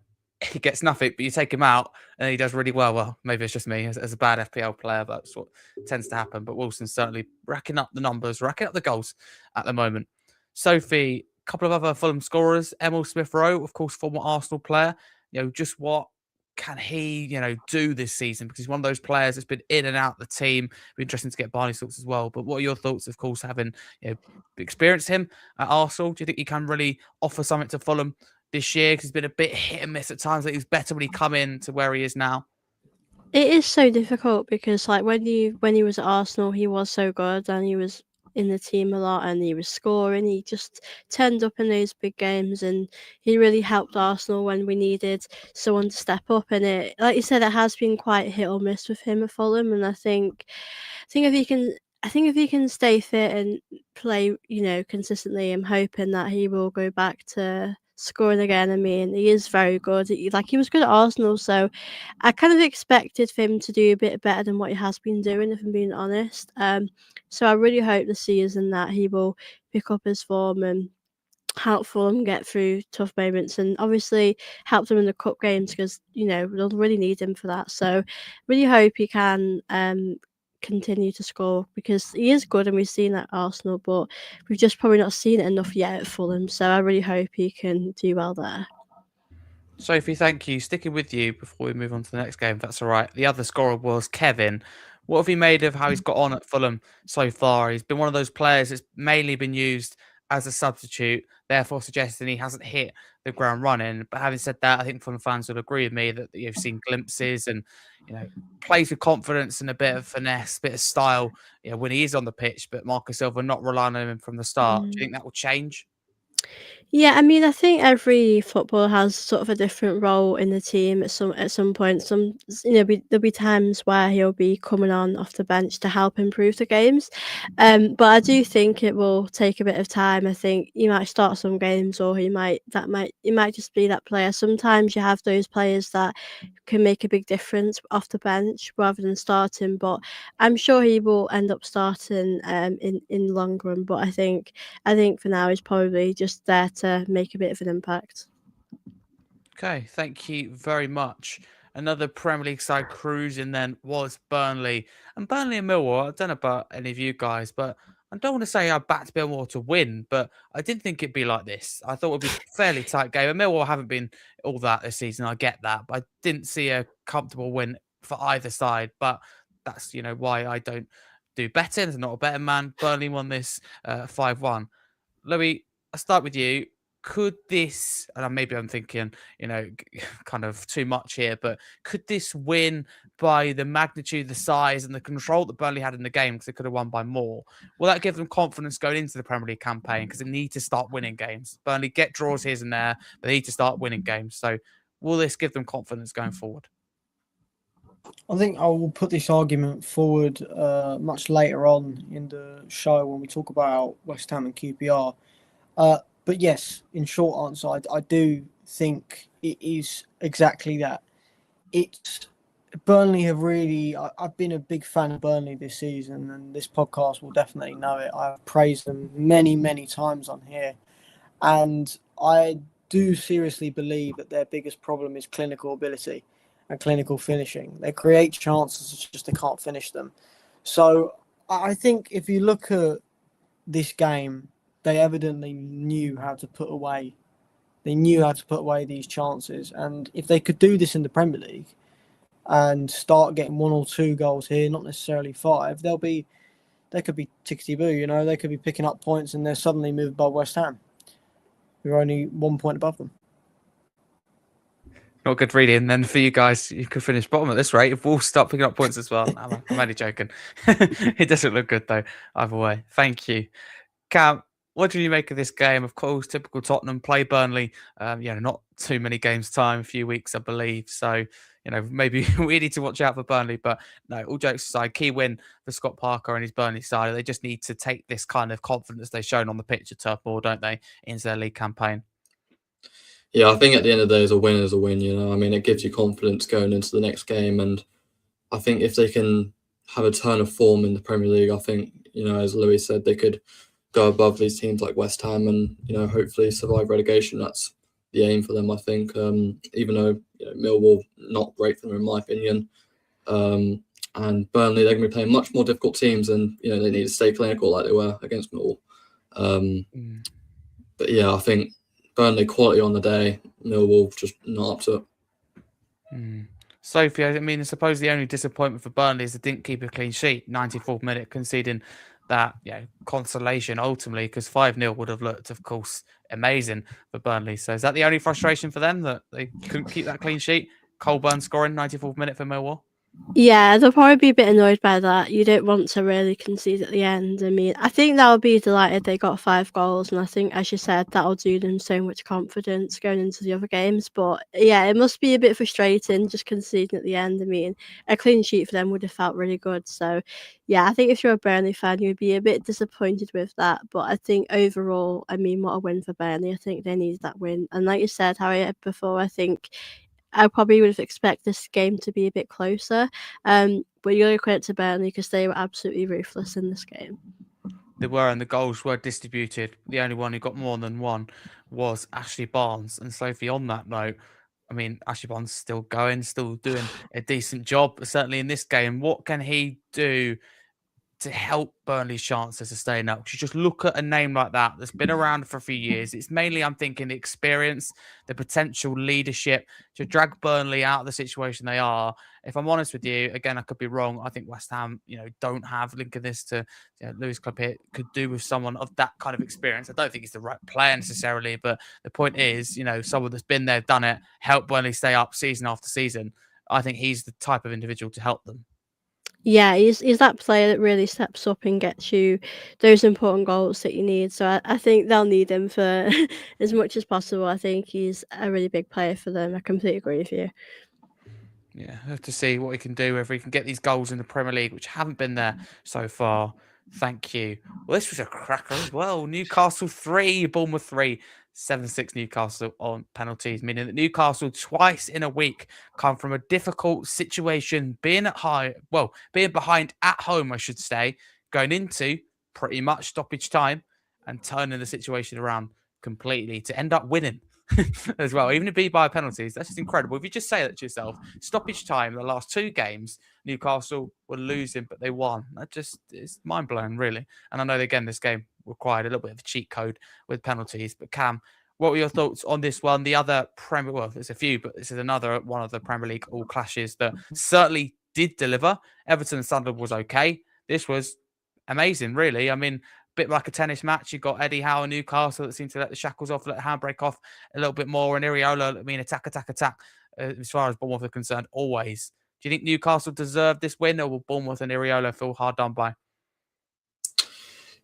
he gets nothing, but you take him out and he does really well. Well, maybe it's just me as a bad FPL player, but that's what tends to happen. But Wilson's certainly racking up the numbers, racking up the goals at the moment. Sophie, a couple of other Fulham scorers. Emil Smith-Rowe, of course, former Arsenal player. Just what can he, do this season? Because he's one of those players that's been in and out the team. It'd be interesting to get Barney's thoughts as well. But what are your thoughts, of course, having experienced him at Arsenal? Do you think he can really offer something to Fulham this year? Because he's been a bit hit and miss at times. That he's better when he come in to where he is now. It is so difficult because, like, when he was at Arsenal, he was so good and he was in the team a lot and he was scoring. He just turned up in those big games and he really helped Arsenal when we needed someone to step up. And it, like you said, it has been quite hit or miss with him at Fulham. And I think if he can stay fit and play, consistently, I'm hoping that he will go back to scoring again. I mean, he is very good. He was good at Arsenal, so I kind of expected for him to do a bit better than what he has been doing, if I'm being honest. So I really hope this season that he will pick up his form and help Fulham get through tough moments, and obviously help them in the cup games because they'll really need him for that. So really hope he can continue to score because he is good and we've seen that at Arsenal, but we've just probably not seen it enough yet at Fulham. So I really hope he can do well there. Sophie, thank you. Sticking with you before we move on to the next game, if that's all right. The other scorer was Kevin. What have you made of how he's got on at Fulham so far? He's been one of those players that's mainly been used as a substitute, therefore suggesting he hasn't hit the ground running. But having said that, I think Fulham fans would agree with me that you've seen glimpses and, plays with confidence and a bit of finesse, bit of style, when he is on the pitch. But Marcus Silva not relying on him from the start. Do you think that will change? Yeah, I mean, I think every footballer has sort of a different role in the team at some point. There'll be times where he'll be coming on off the bench to help improve the games. But I do think it will take a bit of time. I think he might start some games, or he might just be that player. Sometimes you have those players that can make a big difference off the bench rather than starting. But I'm sure he will end up starting in the long run. But I think for now he's probably just there to make a bit of an impact. Okay, thank you very much. Another Premier League side cruising then was Burnley. And Burnley and Millwall, I don't know about any of you guys, but I don't want to say I backed Millwall to win, but I didn't think it'd be like this. I thought it'd be a fairly tight game. And Millwall haven't been all that this season, I get that, but I didn't see a comfortable win for either side. But that's, why I don't do betting. I'm not a betting man. Burnley won this 5-1. Louis, I'll start with you. Could this, and maybe I'm thinking, kind of too much here, but could this win by the magnitude, the size, and the control that Burnley had in the game, because they could have won by more, will that give them confidence going into the Premier League campaign? Because they need to start winning games. Burnley get draws here and there, but they need to start winning games. So will this give them confidence going forward? I think I will put this argument forward much later on in the show when we talk about West Ham and QPR. But yes, in short answer, I do think it is exactly that. It's Burnley have really. I've been a big fan of Burnley this season, and this podcast will definitely know it. I've praised them many, many times on here, and I do seriously believe that their biggest problem is clinical ability and clinical finishing. They create chances, it's just they can't finish them. So I think if you look at this game, they evidently knew how to put away. They knew how to put away these chances, and if they could do this in the Premier League and start getting 1 or 2 goals here, not necessarily 5, they could be tickety-boo. They could be picking up points, and they're suddenly moved above West Ham, who are only 1 point above them. Not good reading. Then for you guys, you could finish bottom at this rate if Wolves start picking up points as well. I'm only joking. It doesn't look good though, either way. Thank you. Cam, what do you make of this game? Of course, typical Tottenham play Burnley. Not too many games time, a few weeks, I believe. So, maybe we need to watch out for Burnley. But no, all jokes aside, key win for Scott Parker and his Burnley side. They just need to take this kind of confidence they've shown on the pitch at Turf Moor, don't they, into their league campaign? Yeah, I think at the end of the day, a win is a win. It gives you confidence going into the next game, and I think if they can have a turn of form in the Premier League, I think as Louis said, they could go above these teams like West Ham and hopefully survive relegation. That's the aim for them, I think. Even though Millwall not great for them in my opinion, and Burnley, they're going to be playing much more difficult teams, and they need to stay clinical like they were against Millwall. But yeah, I think Burnley quality on the day, Millwall just not up to it. Sophie, I suppose the only disappointment for Burnley is they didn't keep a clean sheet. 94th minute, conceding that consolation ultimately, because 5-0 would have looked, of course, amazing for Burnley. So is that the only frustration for them, that they couldn't keep that clean sheet? Colburn scoring 94th minute for Millwall? Yeah, they'll probably be a bit annoyed by that. You don't want to really concede at the end. I think they'll be delighted they got 5 goals, and I think, as you said, that'll do them so much confidence going into the other games. But yeah, it must be a bit frustrating just conceding at the end. A clean sheet for them would have felt really good. So yeah, I think if you're a Burnley fan, you'd be a bit disappointed with that. But I think overall, what a win for Burnley. I think they needed that win. And like you said, Harry, before, I think I probably would have expected this game to be a bit closer. But you got to credit to Burnley because they were absolutely ruthless in this game. They were, and the goals were distributed. The only one who got more than one was Ashley Barnes. And Sophie, on that note, Ashley Barnes still going, still doing a decent job, certainly in this game. What can he do to help Burnley's chances of staying up. 'Cause you just look at a name like that that's been around for a few years. It's mainly, I'm thinking, the experience, the potential leadership to drag Burnley out of the situation they are. If I'm honest with you, again, I could be wrong. I think West Ham, don't have linking this to Lewis Club here, could do with someone of that kind of experience. I don't think he's the right player necessarily, but the point is, someone that's been there, done it, helped Burnley stay up season after season. I think he's the type of individual to help them. Yeah, he's that player that really steps up and gets you those important goals that you need. So I think they'll need him for as much as possible. I think he's a really big player for them. I completely agree with you. Yeah, have to see what he can do, if he can get these goals in the Premier League, which haven't been there so far. Thank you. Well, this was a cracker as well. Newcastle 3, Bournemouth 3, 7-6 Newcastle on penalties, meaning that Newcastle twice in a week come from a difficult situation, being behind at home, I should say, going into pretty much stoppage time and turning the situation around completely to end up winning as well, even if it be by penalties. That's just incredible. If you just say that to yourself, stoppage time, the last 2 games, Newcastle were losing, but they won. It's mind blowing, really. And I know, again, this game required a little bit of a cheat code with penalties. But Cam, what were your thoughts on this one? The other there's a few, but this is another one of the Premier League all clashes that certainly did deliver. Everton and Sunderland was okay. This was amazing, really. I mean, bit like a tennis match. You've got Eddie Howe and Newcastle that seem to let the shackles off, let the handbrake off a little bit more. And Iriola, attack. As far as Bournemouth are concerned, always. Do you think Newcastle deserved this win, or will Bournemouth and Iriola feel hard done by?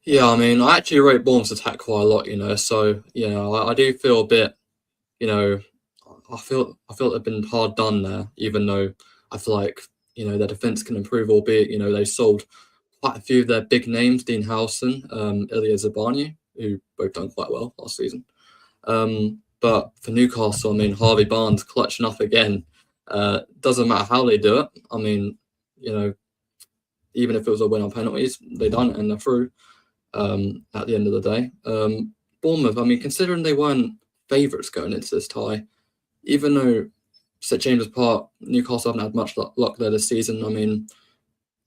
Yeah, I actually rate Bournemouth's attack quite a lot, so, I do feel a bit, I feel they've been hard done there, even though I feel like, their defence can improve, albeit, they sold quite a few of their big names, Dean Howson, Ilya Zabani, who both done quite well last season. But for Newcastle, Harvey Barnes clutching up again. Doesn't matter how they do it. Even if it was a win on penalties, they done it and they're through at the end of the day. Bournemouth, considering they weren't favourites going into this tie, even though St James's Park, Newcastle haven't had much luck there this season.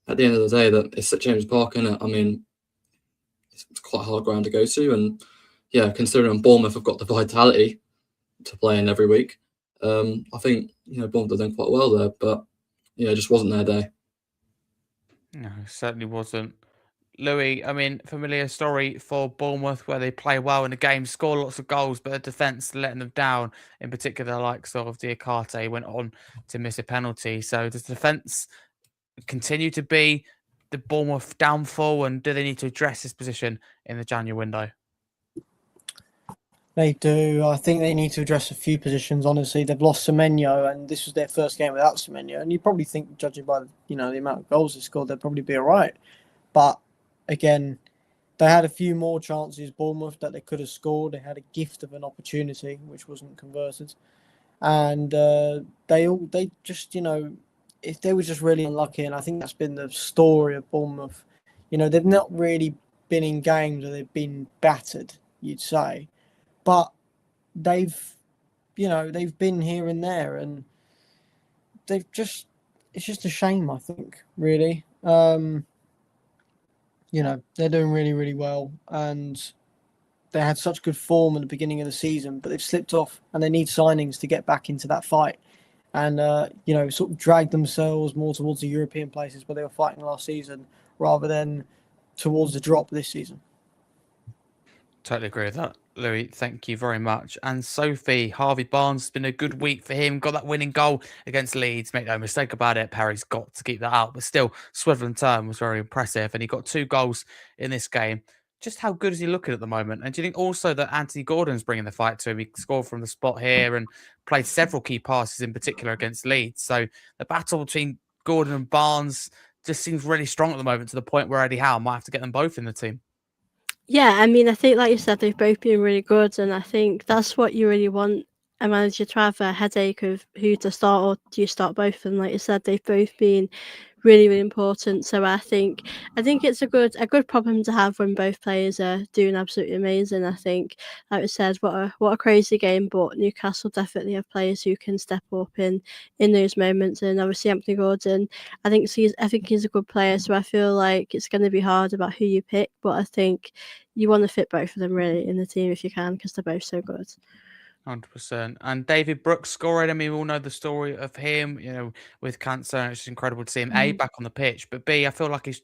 At the end of the day, that it's St James's Park, innit? It's quite hard ground to go to, and yeah, considering Bournemouth have got the vitality to play in every week, I think Bournemouth have done quite well there, but it just wasn't their day. No, it certainly wasn't. Louis, familiar story for Bournemouth where they play well in the game, score lots of goals, but the defence letting them down. In particular, the likes of Diakate went on to miss a penalty. So does the defence continue to be the Bournemouth downfall, and do they need to address this position in the January window? They do. I think they need to address a few positions. Honestly, they've lost Semenyo, and this was their first game without Semenyo. And you probably think, judging by the amount of goals they scored, they'll probably be all right. But again, they had a few more chances, Bournemouth, that they could have scored. They had a gift of an opportunity which wasn't converted, and they just if they were just really unlucky. And I think that's been the story of Bournemouth. They've not really been in games where they've been battered, you'd say. But they've been here and there, and it's just a shame, I think, really. They're doing really, really well, and they had such good form at the beginning of the season, but they've slipped off, and they need signings to get back into that fight, and sort of drag themselves more towards the European places where they were fighting last season, rather than towards the drop this season. Totally agree with that, Louis. Thank you very much. And Sophie, Harvey Barnes, has been a good week for him. Got that winning goal against Leeds. Make no mistake about it. Perry's got to keep that out. But still, swivel and turn was very impressive. And he got 2 goals in this game. Just how good is he looking at the moment? And do you think also that Anthony Gordon's bringing the fight to him? He scored from the spot here and played several key passes in particular against Leeds. So the battle between Gordon and Barnes just seems really strong at the moment, to the point where Eddie Howe might have to get them both in the team. Yeah, I think, like you said, they've both been really good, and I think that's what you really want a manager to have, a headache of who to start, or do you start both? And like you said, they've both been really, really important. So I think it's a good problem to have when both players are doing absolutely amazing. I think, like we said, what a crazy game, but Newcastle definitely have players who can step up in those moments. And obviously Anthony Gordon, I think he's a good player. So I feel like it's going to be hard about who you pick, but I think you want to fit both of them really in the team if you can, because they're both so good. 100%. And David Brooks scoring. I mean, we all know the story of him, with cancer. And it's just incredible to see him A, back on the pitch, but B, I feel like he's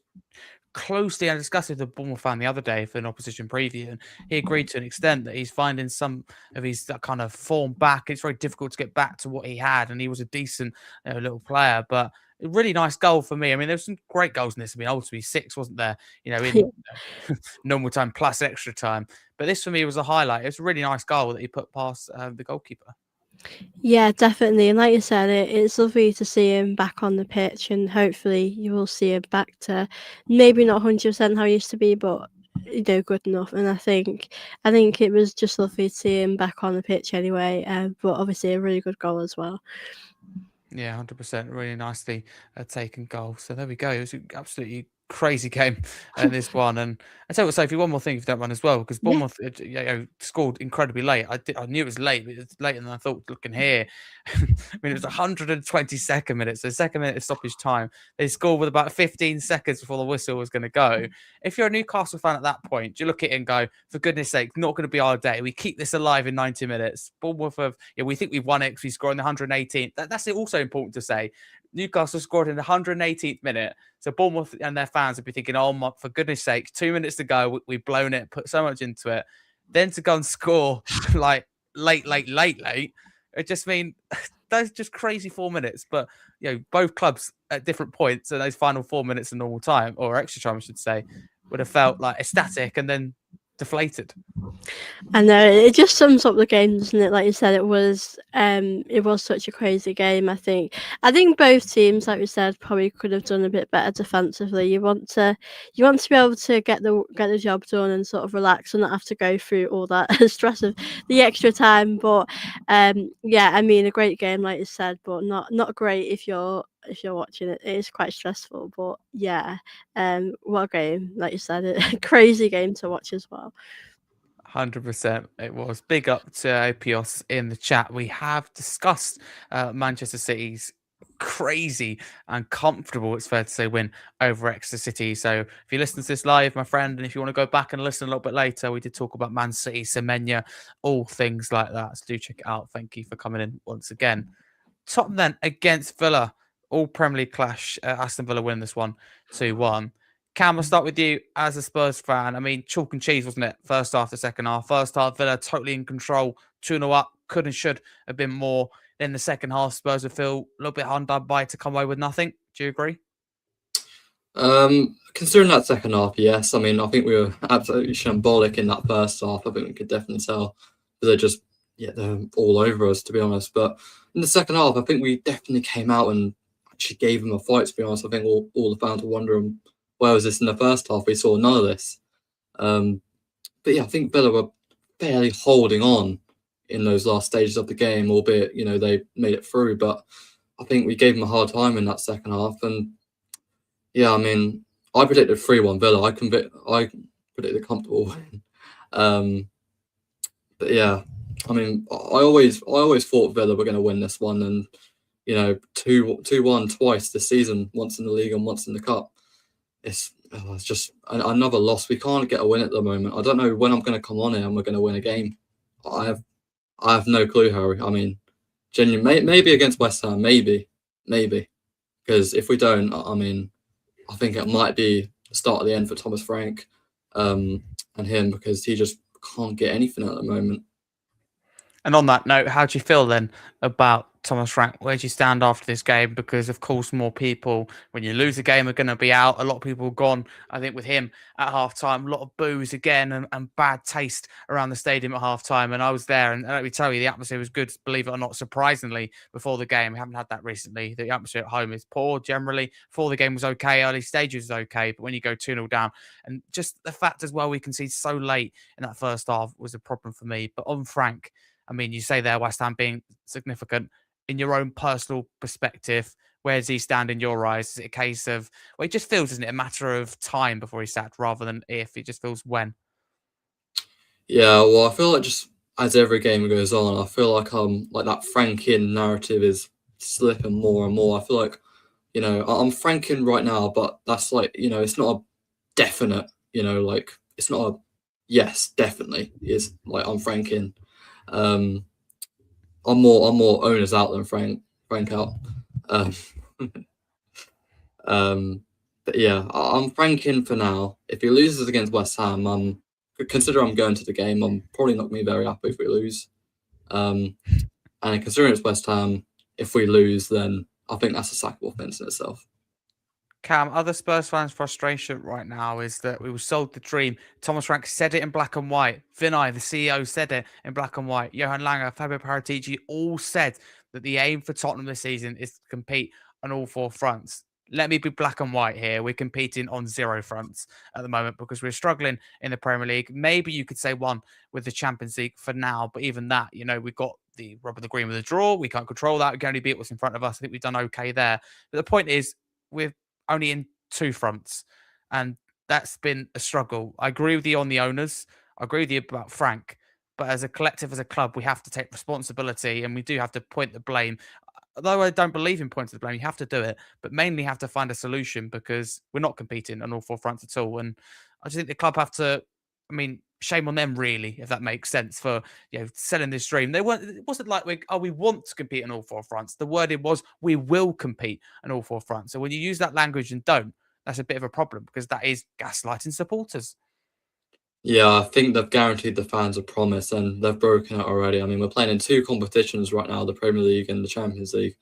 closely, I discussed with the Bournemouth fan the other day for an opposition preview, and he agreed to an extent that he's finding some of his that kind of form back. It's very difficult to get back to what he had, and he was a decent little player, but a really nice goal for me. I mean, there was some great goals in this. I mean, ultimately 6, wasn't there? In normal time plus extra time. But this for me was a highlight. It was a really nice goal that he put past the goalkeeper. Yeah, definitely. And like you said, it's lovely to see him back on the pitch, and hopefully you will see him back to maybe not 100% how he used to be, but good enough. And I think it was just lovely to see him back on the pitch anyway. But obviously a really good goal as well. Yeah, 100%. Really nicely taken goal. So there we go. It was an absolutely crazy game, this one. And I tell you what, Sophie, one more thing if you don't mind as well, because Yeah. Bournemouth scored incredibly late. I knew it was late, but it's later than I thought looking here. I mean, it was 122nd minute, so second minute of stoppage time. They scored with about 15 seconds before the whistle was going to go. If you're a Newcastle fan at that point, do you look at it and go, for goodness sake, not going to be our day. We keep this alive in 90 minutes. Bournemouth we think we've won it because we scored in the 118th. That's also important to say. Newcastle scored in the 118th minute. So Bournemouth and their fans would be thinking, oh, for goodness sake, 2 minutes to go. We've blown it, put so much into it. Then to go and score like late. It just mean those just crazy 4 minutes. But, both clubs at different points in those final 4 minutes of normal time, or extra time, I should say, would have felt like ecstatic and then deflated. I know, it just sums up the game, doesn't it? Like you said, it was such a crazy game. I think both teams, like we said, probably could have done a bit better defensively. You want to be able to get the job done and sort of relax and not have to go through all that stress of the extra time. But yeah, I mean, a great game, like you said, but not great if you're watching it. It is quite stressful, but yeah, what a game, like you said, a crazy game to watch as well. 100% it was. Big up to Opios in the chat. We have discussed Manchester City's crazy and comfortable, it's fair to say, win over Exeter City. So if you listen to this live, my friend, and if you want to go back and listen a little bit later, we did talk about Man City, Semenya, all things like that. So do check it out. Thank you for coming in once again. Tottenham then against Villa, all Premier League clash. Aston Villa win this one 2-1. Cam, I'll start with you as a Spurs fan. I mean, chalk and cheese, wasn't it? First half to second half. First half, Villa totally in control, 2-0 up. Could and should have been more. Then the second half, Spurs would feel a little bit undone by to come away with nothing. Do you agree? Considering that second half, yes. I mean, I think we were absolutely shambolic in that first half. I think we could definitely tell. They're all over us, to be honest. But in the second half, I think we definitely came out and actually gave them a fight, to be honest. I think all the fans were wondering, where was this in the first half? We saw none of this. But yeah, I think Villa were barely holding on in those last stages of the game, albeit, they made it through. But I think we gave them a hard time in that second half. And yeah, I mean, I predicted 3-1 Villa. I predicted a comfortable win. But yeah, I mean, I always thought Villa were going to win this one. And, 2-1 twice this season, once in the league and once in the cup. It's just another loss. We can't get a win at the moment. I don't know when I'm going to come on here and we're going to win a game. I have no clue, Harry. I mean, genuinely, maybe against West Ham, maybe. Because if we don't, I mean, I think it might be the start of the end for Thomas Frank and him, because he just can't get anything at the moment. And on that note, how do you feel then about Thomas Frank? Where do you stand after this game? Because, of course, more people, when you lose a game, are going to be out. A lot of people gone, I think, with him at halftime. A lot of boos again and bad taste around the stadium at halftime. And I was there, and let me tell you, the atmosphere was good, believe it or not, surprisingly, before the game. We haven't had that recently. The atmosphere at home is poor generally. Before the game was okay. Early stages was okay. But when you go 2-0 down, and just the fact as well, we conceded so late in that first half was a problem for me. But on Frank, I mean, you say there West Ham being significant. In your own personal perspective, Where does he stand in your eyes? Is it a case of, well, it just feels, isn't it, a matter of time before he's sacked rather than if? It just feels when. Yeah, well, I feel like just as every game goes on, I feel like that Frankin narrative is slipping more and more. I feel like, I'm Frankin right now, but that's like, it's not a definite, like it's not a yes, definitely. It's like I'm Frankin. I'm more owners out than Frank out. Um, but yeah, I'm Frankin for now. If he loses against West Ham, consider I'm going to the game. I'm probably not going to be very happy if we lose. And considering it's West Ham, if we lose, then I think that's a sackable offence in itself. Cam, other Spurs fans' frustration right now is that we were sold the dream. Thomas Frank said it in black and white. Vinay, the CEO, said it in black and white. Johan Langer, Fabio Paratici all said that the aim for Tottenham this season is to compete on all 4 fronts. Let me be black and white here. We're competing on 0 fronts at the moment because we're struggling in the Premier League. Maybe you could say 1 with the Champions League for now, but even that, we've got the rub of the green with a draw. We can't control that. We can only beat what's in front of us. I think we've done okay there. But the point is, we're only in 2 fronts, and that's been a struggle. I agree with you on the owners. I agree with you about Frank, but as a collective, as a club, we have to take responsibility, and we do have to point the blame. Although I don't believe in pointing the blame, you have to do it, but mainly have to find a solution because we're not competing on all 4 fronts at all. And I just think the club have to, shame on them really, if that makes sense, for selling this dream. It wasn't like we want to compete on all 4 fronts. The wording was we will compete on all 4 fronts. So when you use that language and don't, that's a bit of a problem because that is gaslighting supporters. Yeah, I think they've guaranteed the fans a promise and they've broken it already. We're playing in 2 competitions right now, the Premier League and the Champions League.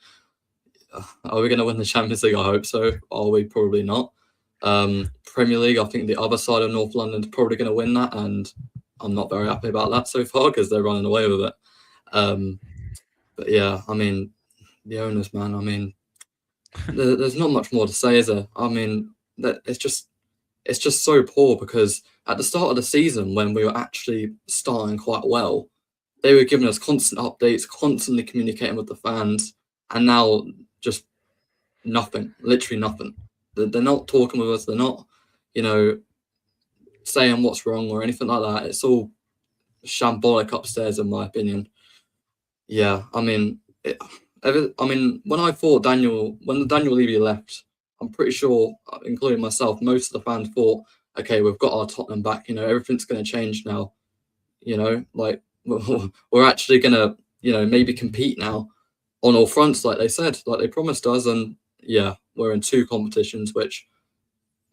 Are we going to win the Champions League? I hope so. Are we? Probably not. Premier League, I think the other side of North London's probably going to win that, and I'm not very happy about that so far because they're running away with it. But yeah, the owners, man. There's not much more to say, is there? It's just so poor because at the start of the season, when we were actually starting quite well, they were giving us constant updates, constantly communicating with the fans, and now just nothing, literally nothing. They're not talking with us. They're not, saying what's wrong or anything like that. It's all shambolic upstairs, in my opinion. Yeah, when I thought when the Daniel Levy left, I'm pretty sure, including myself, most of the fans thought, okay, we've got our Tottenham back. Everything's going to change now. Like we're actually going to, maybe compete now on all fronts, like they said, like they promised us. And yeah, we're in 2 competitions, which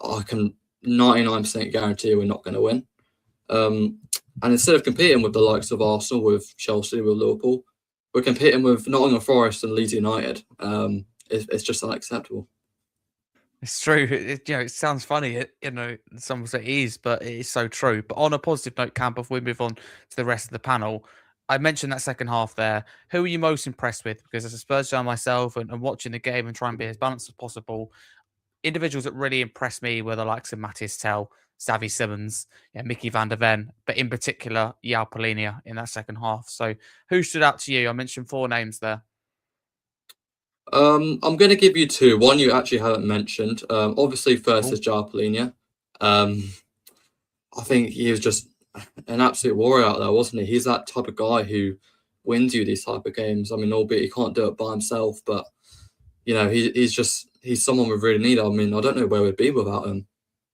I can 99% guarantee we're not going to win. And instead of competing with the likes of Arsenal, with Chelsea, with Liverpool, we're competing with Nottingham Forest and Leeds United. It's just unacceptable. It's true. It sounds funny. Some will say it is, but it is so true. But on a positive note, Cam, before we move on to the rest of the panel, I mentioned that second half there. Who are you most impressed with? Because as a Spurs fan myself and watching the game and trying to be as balanced as possible, individuals that really impressed me were the likes of Matthias Tell, Xavi Simmons, Mickey van der Ven, but in particular, João Palhinha in that second half. So who stood out to you? I mentioned 4 names there. I'm going to give you 2. One you actually haven't mentioned. Obviously, first is João Palhinha. I think he was just an absolute warrior out there, wasn't he? He's that type of guy who wins you these type of games. Albeit he can't do it by himself, but he's someone we really need. I don't know where we'd be without him.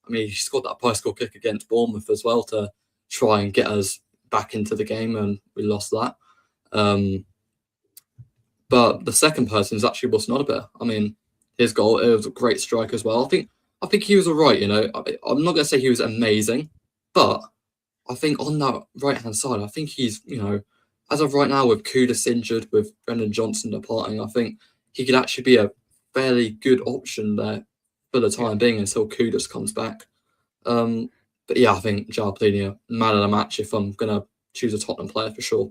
He scored that bicycle kick against Bournemouth as well to try and get us back into the game, and we lost that. But the second person is actually Wilson Odobert. His goal, it was a great strike as well. I think he was all right. I'm not going to say he was amazing, but I think on that right-hand side, I think he's, as of right now, with Kudus injured, with Brendan Johnson departing, I think he could actually be a fairly good option there for the time being until Kudus comes back. But yeah, I think João Palhinha, man of the match if I'm going to choose a Tottenham player for sure.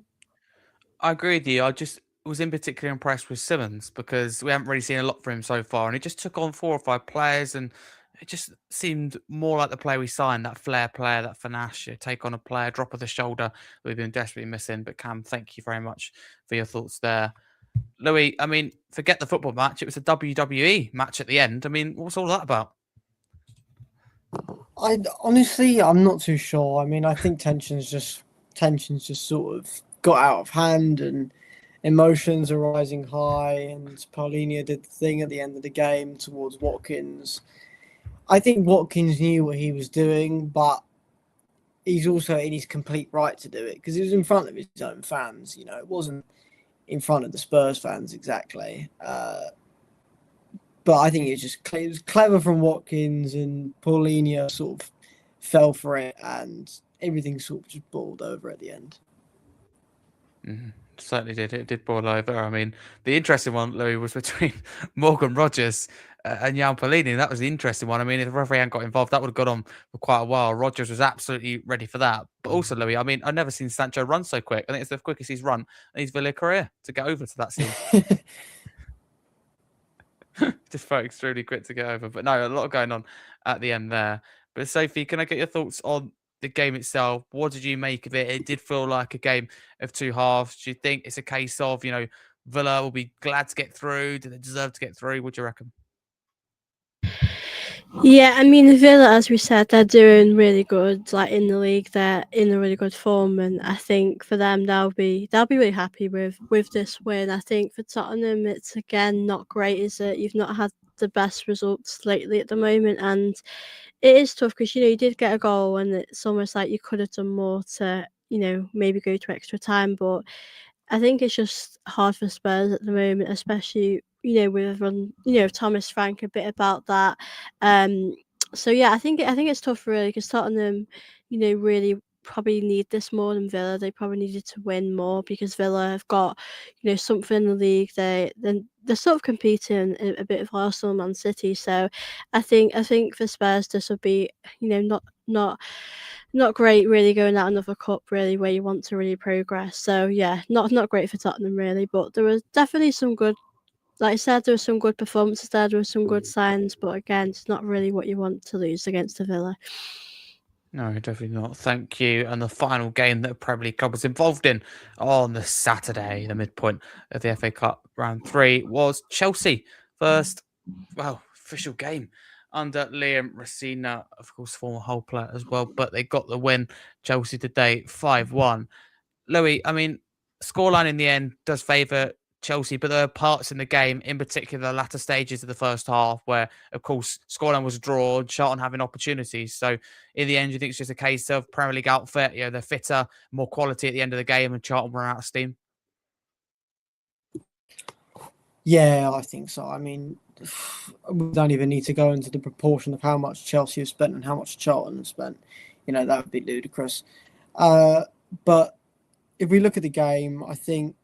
I agree with you. I just was in particular impressed with Simmons because we haven't really seen a lot from him so far. And he just took on 4 or 5 players and it just seemed more like the player we signed, that flair player, that finesse, take on a player, drop of the shoulder we've been desperately missing. But Cam, thank you very much for your thoughts there. Louis, I mean, forget the football match. It was a WWE match at the end. I mean, what's all that about? I'm not too sure. I mean, I think tensions just sort of got out of hand and emotions are rising high. And Paulinho did the thing at the end of the game towards Watkins. I think Watkins knew what he was doing, but he's also in his complete right to do it because he was in front of his own fans. You know, it wasn't in front of the Spurs fans exactly. But I think it was clever from Watkins, and Paulinho sort of fell for it, and everything sort of just boiled over at the end. Certainly did. It did boil over. I mean, the interesting one, Louis, was between Morgan Rogers and Jan Polini. That was the interesting one. I mean, if the referee hadn't got involved, that would have gone on for quite a while. Rogers was absolutely ready for that. But also, Louis, I mean, I've never seen Sancho run so quick. I think it's the quickest he's run in his Villa career to get over to that scene. Just felt extremely quick to get over. But no, a lot going on at the end there. But Sophie, can I get your thoughts on the game itself? What did you make of it? It did feel like a game of two halves. Do you think it's a case of, Villa will be glad to get through? Do they deserve to get through? What do you reckon? Yeah, I mean Villa, as we said, they're doing really good. Like in the league, they're in a really good form, and I think for them they'll be really happy with this win. I think for Tottenham, it's again not great, is it? You've not had the best results lately at the moment, and it is tough because you did get a goal, and it's almost like you could have done more to maybe go to extra time, but I think it's just hard for Spurs at the moment, especially with everyone, Thomas Frank a bit about that. So yeah, I think it's tough really because Tottenham, really probably need this more than Villa. They probably needed to win more because Villa have got something in the league. They're sort of competing a bit of Arsenal, Man City. So I think for Spurs this would be not great really going out another cup really where you want to really progress. So yeah, not great for Tottenham really, but there was definitely some good, like I said, there were some good performances there were some good signs, but again, it's not really what you want to lose against the Villa. No, definitely not. Thank you. And the final game that the Premier League club was involved in on the Saturday, the midpoint of the FA Cup round 3, was Chelsea. First, official game under Liam Rosina, of course, former Hull player as well, but they got the win, Chelsea today, 5-1. Louis, I mean, scoreline in the end does favour Chelsea, but there are parts in the game, in particular the latter stages of the first half, where, of course, scoreline was a draw and Charlton having opportunities. So, in the end, you think it's just a case of Premier League outfit, they're fitter, more quality at the end of the game, and Charlton run out of steam? Yeah, I think so. I mean, we don't even need to go into the proportion of how much Chelsea have spent and how much Charlton have spent. That would be ludicrous. But if we look at the game, I think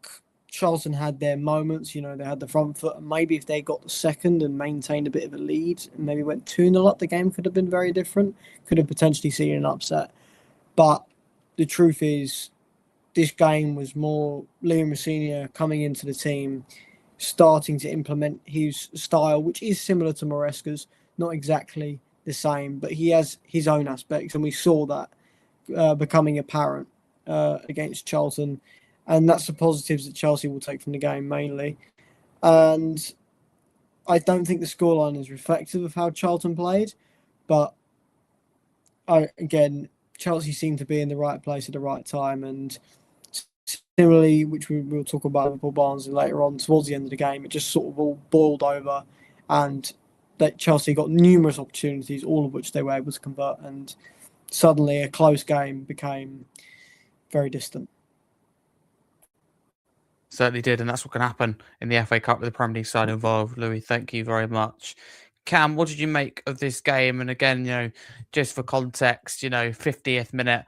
Charlton had their moments. They had the front foot, and maybe if they got the second and maintained a bit of a lead and maybe went 2-0 up, the game could have been very different. Could have potentially seen an upset. But the truth is, this game was more Liam Rosina coming into the team, starting to implement his style, which is similar to Maresca's, not exactly the same, but he has his own aspects, and we saw that becoming apparent against Charlton, and that's the positives that Chelsea will take from the game mainly. And I don't think the scoreline is reflective of how Charlton played, but again, Chelsea seemed to be in the right place at the right time, and similarly, which we'll talk about Liverpool Barnes later on, towards the end of the game, it just sort of all boiled over, and that Chelsea got numerous opportunities, all of which they were able to convert, and suddenly a close game became very distant. Certainly did, and that's what can happen in the FA Cup with the Premier League side involved. Louis, thank you very much. Cam, what did you make of this game? And again, just for context, 50th minute,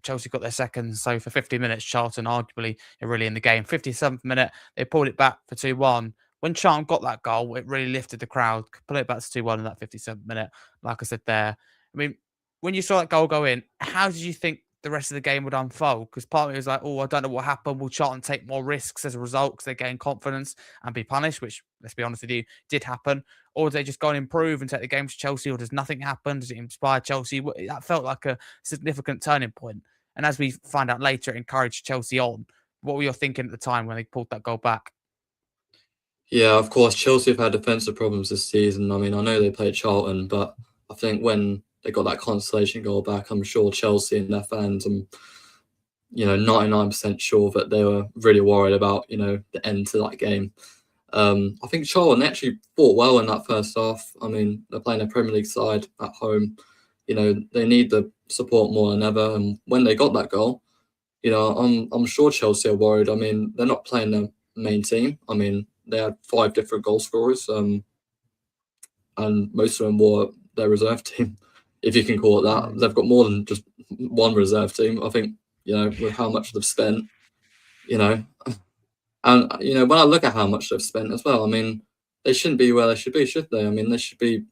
Chelsea got their second. So for 50 minutes, Charlton arguably are really in the game. 57th minute, they pulled it back for 2-1. When Charlton got that goal, it really lifted the crowd. Pull it back to 2-1 in that 57th minute, like I said there. I mean, when you saw that goal go in, how did you think the rest of the game would unfold? Because part of me was like, I don't know what happened. Will Charlton take more risks as a result because they gain confidence and be punished, which, let's be honest with you, did happen? Or do they just go and improve and take the game to Chelsea, or does nothing happen? Does it inspire Chelsea? That felt like a significant turning point. And as we find out later, it encouraged Chelsea on. What were you thinking at the time when they pulled that goal back? Yeah, of course, Chelsea have had defensive problems this season. I mean, I know they played Charlton, but I think when they got that consolation goal back, I'm sure Chelsea and their fans, I'm 99% sure that they were really worried about, the end to that game. I think Charlton actually fought well in that first half. I mean, they're playing a Premier League side at home. They need the support more than ever. And when they got that goal, I'm sure Chelsea are worried. I mean, they're not playing their main team. I mean, they had 5 different goal scorers, and most of them were their reserve team, if you can call it that. They've got more than just one reserve team. I think, with how much they've spent, and, when I look at how much they've spent as well, I mean, they shouldn't be where they should be, should they? I mean, they should be,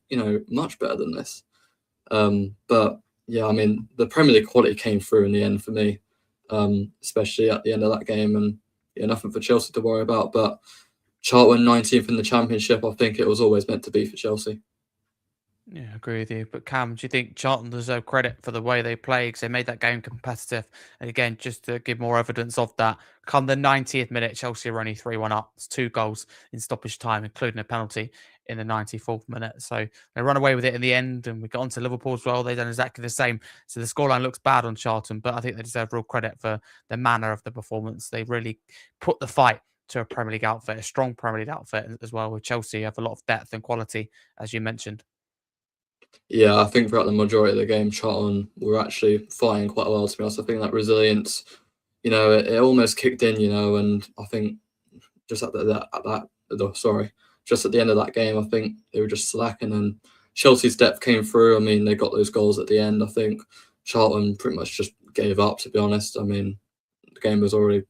much better than this. But, yeah, I mean, the Premier League quality came through in the end for me, especially at the end of that game. And, nothing for Chelsea to worry about. But Charlton 19th in the Championship, I think it was always meant to be for Chelsea. Yeah, I agree with you. But Cam, do you think Charlton deserve credit for the way they played? Because they made that game competitive. And again, just to give more evidence of that, come the 90th minute, Chelsea are only 3-1 up. It's 2 goals in stoppage time, including a penalty in the 94th minute. So they run away with it in the end. And we got on to Liverpool as well. They've done exactly the same. So the scoreline looks bad on Charlton, but I think they deserve real credit for the manner of the performance. They really put the fight to a Premier League outfit, a strong Premier League outfit as well. With Chelsea have a lot of depth and quality, as you mentioned. Yeah, I think throughout the majority of the game, Charlton were actually fighting quite well, to be honest. I think that resilience, it almost kicked in, and I think just just at the end of that game, I think they were just slacking, and Chelsea's depth came through. I mean, they got those goals at the end. I think Charlton pretty much just gave up, to be honest. I mean, the game was already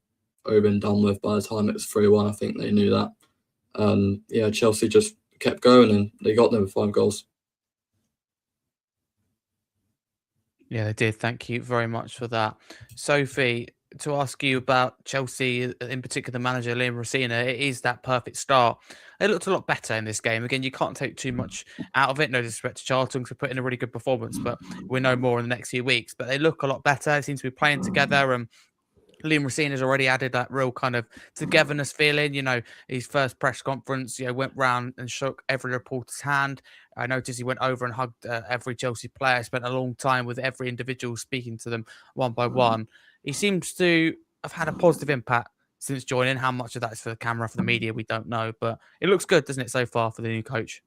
over and done with by the time it was 3-1. I think they knew that. Yeah, Chelsea just kept going, and they got them with 5 goals. Yeah, they did. Thank you very much for that. Sophie, to ask you about Chelsea, in particular, the manager, Liam Rosina, it is that perfect start. They looked a lot better in this game. Again, you can't take too much out of it. No disrespect to Charlton to put in a really good performance, but we know more in the next few weeks. But they look a lot better. They seem to be playing together, and Liam Rosina's already added that real kind of togetherness feeling. His first press conference, went round and shook every reporter's hand. I noticed he went over and hugged every Chelsea player, spent a long time with every individual, speaking to them one by one. He seems to have had a positive impact since joining. How much of that is for the camera, for the media, we don't know. But it looks good, doesn't it, so far for the new coach?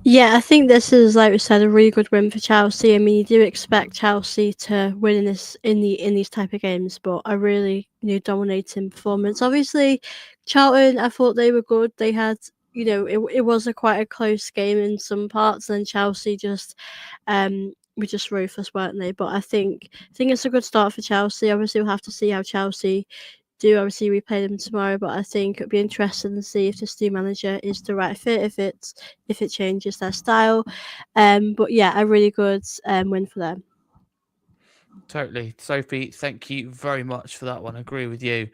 Yeah, I think this is, like we said, a really good win for Chelsea. I mean, you do expect Chelsea to win in these type of games, but a really dominating performance. Obviously, Charlton, I thought they were good. They had, it was quite a close game in some parts, and Chelsea just were just ruthless, weren't they? But I think it's a good start for Chelsea. Obviously, we'll have to see how Chelsea do. Obviously, we play them tomorrow, but I think it'd be interesting to see if this new manager is the right fit, if it changes their style. But yeah, a really good win for them. Totally. Sophie, thank you very much for that one. I agree with you.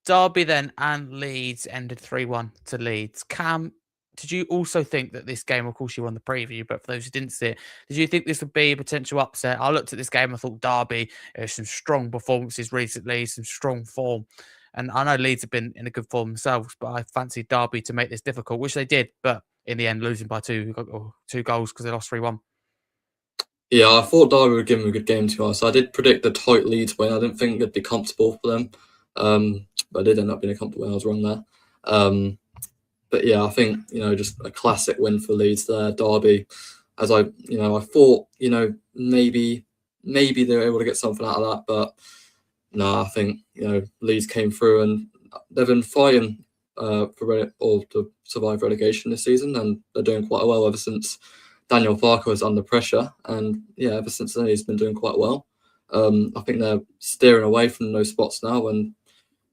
Derby then and Leeds ended 3-1 to Leeds. Cam, did you also think that this game, of course you were on the preview, but for those who didn't see it, did you think this would be a potential upset? I looked at this game, I thought Derby, some strong performances recently, some strong form. And I know Leeds have been in a good form themselves, but I fancied Derby to make this difficult, which they did, but in the end, losing by 2 goals because they lost 3-1. Yeah, I thought Derby would give them a good game to us. I did predict the tight Leeds win. I didn't think it'd be comfortable for them. But it did end up being a comfortable win. I was wrong there. But yeah, I think, just a classic win for Leeds there. Derby, as I thought, maybe they were able to get something out of that. But no, I think, Leeds came through, and they've been fighting to survive relegation this season, and they're doing quite well ever since Daniel Farke was under pressure. And yeah, ever since then, he's been doing quite well. I think they're steering away from those spots now, and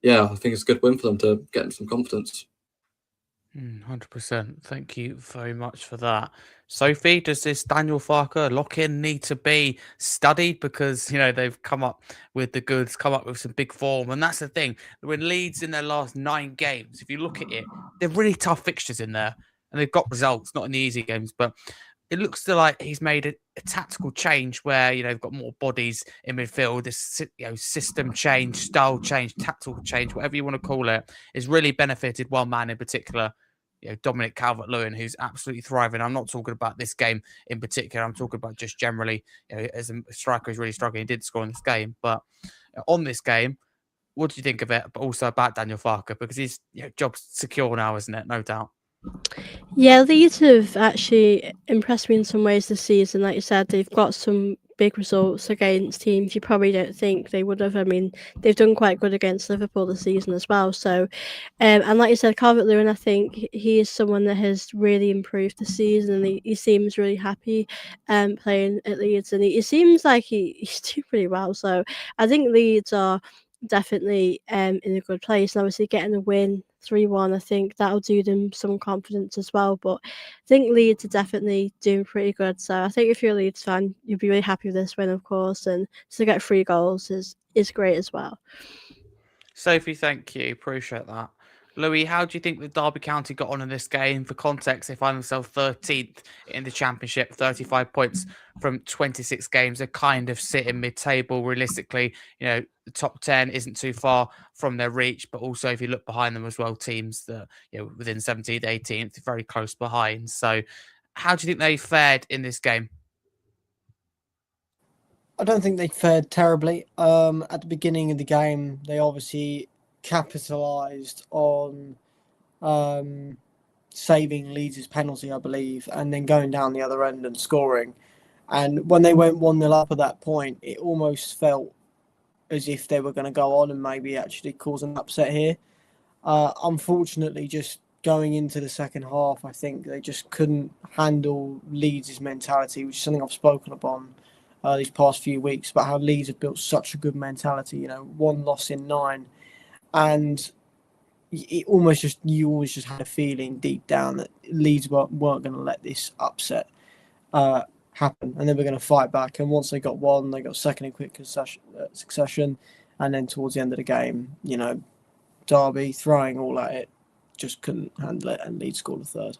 yeah, I think it's a good win for them to get them some confidence. 100%. Thank you very much for that. Sophie, does this Daniel Farke lock-in need to be studied? Because, they've come up with the goods, come up with some big form. And that's the thing. When Leeds in their last 9 games, if you look at it, they're really tough fixtures in there. And they've got results, not in the easy games. But it looks to like he's made a tactical change where, they've got more bodies in midfield. This, system change, style change, tactical change, whatever you want to call it, has really benefited one man in particular, Dominic Calvert-Lewin, who's absolutely thriving. I'm not talking about this game in particular. I'm talking about just generally, as a striker who's really struggling. He did score in this game, but on this game, what do you think of it? But also about Daniel Farke, because his job's secure now, isn't it? No doubt. Yeah, Leeds have actually impressed me in some ways this season. Like you said, they've got some big results against teams you probably don't think they would have. I mean, they've done quite good against Liverpool this season as well. So, and like you said, Calvert-Lewin, I think he is someone that has really improved this season, and he seems really happy playing at Leeds, and he seems like he's doing pretty well. So I think Leeds are definitely in a good place, and obviously getting a win 3-1, I think that'll do them some confidence as well. But I think Leeds are definitely doing pretty good. So I think if you're a Leeds fan, you'll be really happy with this win, of course, and to get 3 goals is great as well. Sophie, thank you. Appreciate that. Louis, how do you think the Derby County got on in this game? For context, they find themselves 13th in the Championship, 35 points from 26 games. They're kind of sitting mid-table. Realistically, the top 10 isn't too far from their reach. But also, if you look behind them as well, teams that within 17th, 18th, very close behind. So, how do you think they fared in this game? I don't think they fared terribly. At the beginning of the game, they obviously capitalised on saving Leeds' penalty, I believe, and then going down the other end and scoring. And when they went 1-0 up at that point, it almost felt as if they were going to go on and maybe actually cause an upset here. Unfortunately, just going into the second half, I think they just couldn't handle Leeds' mentality, which is something I've spoken upon these past few weeks, about how Leeds have built such a good mentality. 1 loss in 9, and you always just had a feeling deep down that Leeds weren't going to let this upset happen, and they were going to fight back. And once they got one, they got second in quick succession, and then towards the end of the game, Derby throwing all at it, just couldn't handle it, and Leeds scored a third.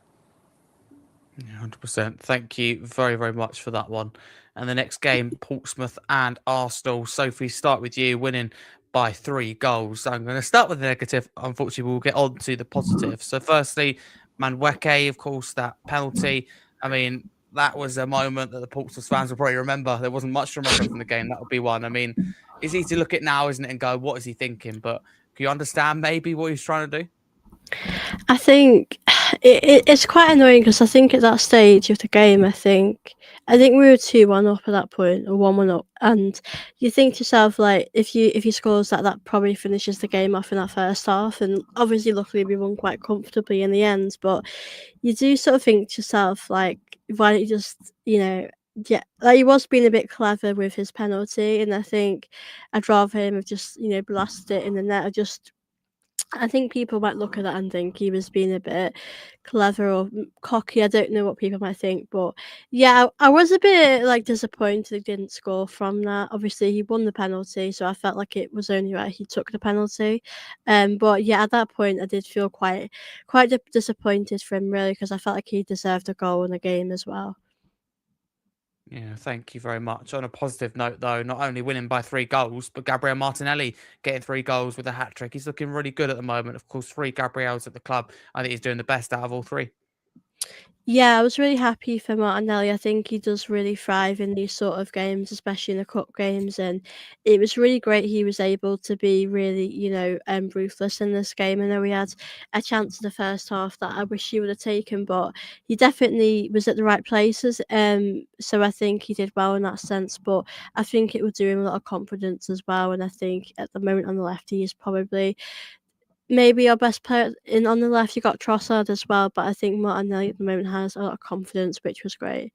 100%. Thank you very, very much for that one. And the next game, Portsmouth and Arsenal. Sophie, start with you, winning by 3 goals. So I'm going to start with the negative. Unfortunately, we'll get on to the positive. So firstly, Manweke, of course, that penalty. I mean, that was a moment that the Portsmouth fans will probably remember. There wasn't much to remember from the game. That would be one. I mean, it's easy to look at now, isn't it, and go, what is he thinking? But can you understand maybe what he's trying to do? I think it's quite annoying because I think at that stage of the game, I think we were 2-1 up at that point, or 1-1 up, and you think to yourself, like, if you scores that probably finishes the game off in that first half. And obviously, luckily, we won quite comfortably in the end. But you do sort of think to yourself, like, why don't you just, yeah, like, he was being a bit clever with his penalty, and I think I'd rather him have just, blasted it in the net. I think people might look at that and think he was being a bit clever or cocky. I don't know what people might think, but yeah, I was a bit disappointed he didn't score from that. Obviously, he won the penalty, so I felt like it was only right he took the penalty. But yeah, at that point, I did feel quite disappointed for him, really, because I felt like he deserved a goal in the game as well. Yeah, thank you very much. On a positive note, though, not only winning by 3 goals, but Gabriel Martinelli getting 3 goals with a hat-trick. He's looking really good at the moment. Of course, 3 Gabriels at the club. I think he's doing the best out of all 3. Yeah, I was really happy for Martinelli. I think he does really thrive in these sort of games, especially in the cup games. And it was really great he was able to be really, ruthless in this game. I know he had a chance in the first half that I wish he would have taken, but he definitely was at the right places. So I think he did well in that sense. But I think it would do him a lot of confidence as well. And I think at the moment on the left, he is probably maybe our best player on the left. You got Trossard as well, but I think Martinelli at the moment has a lot of confidence, which was great.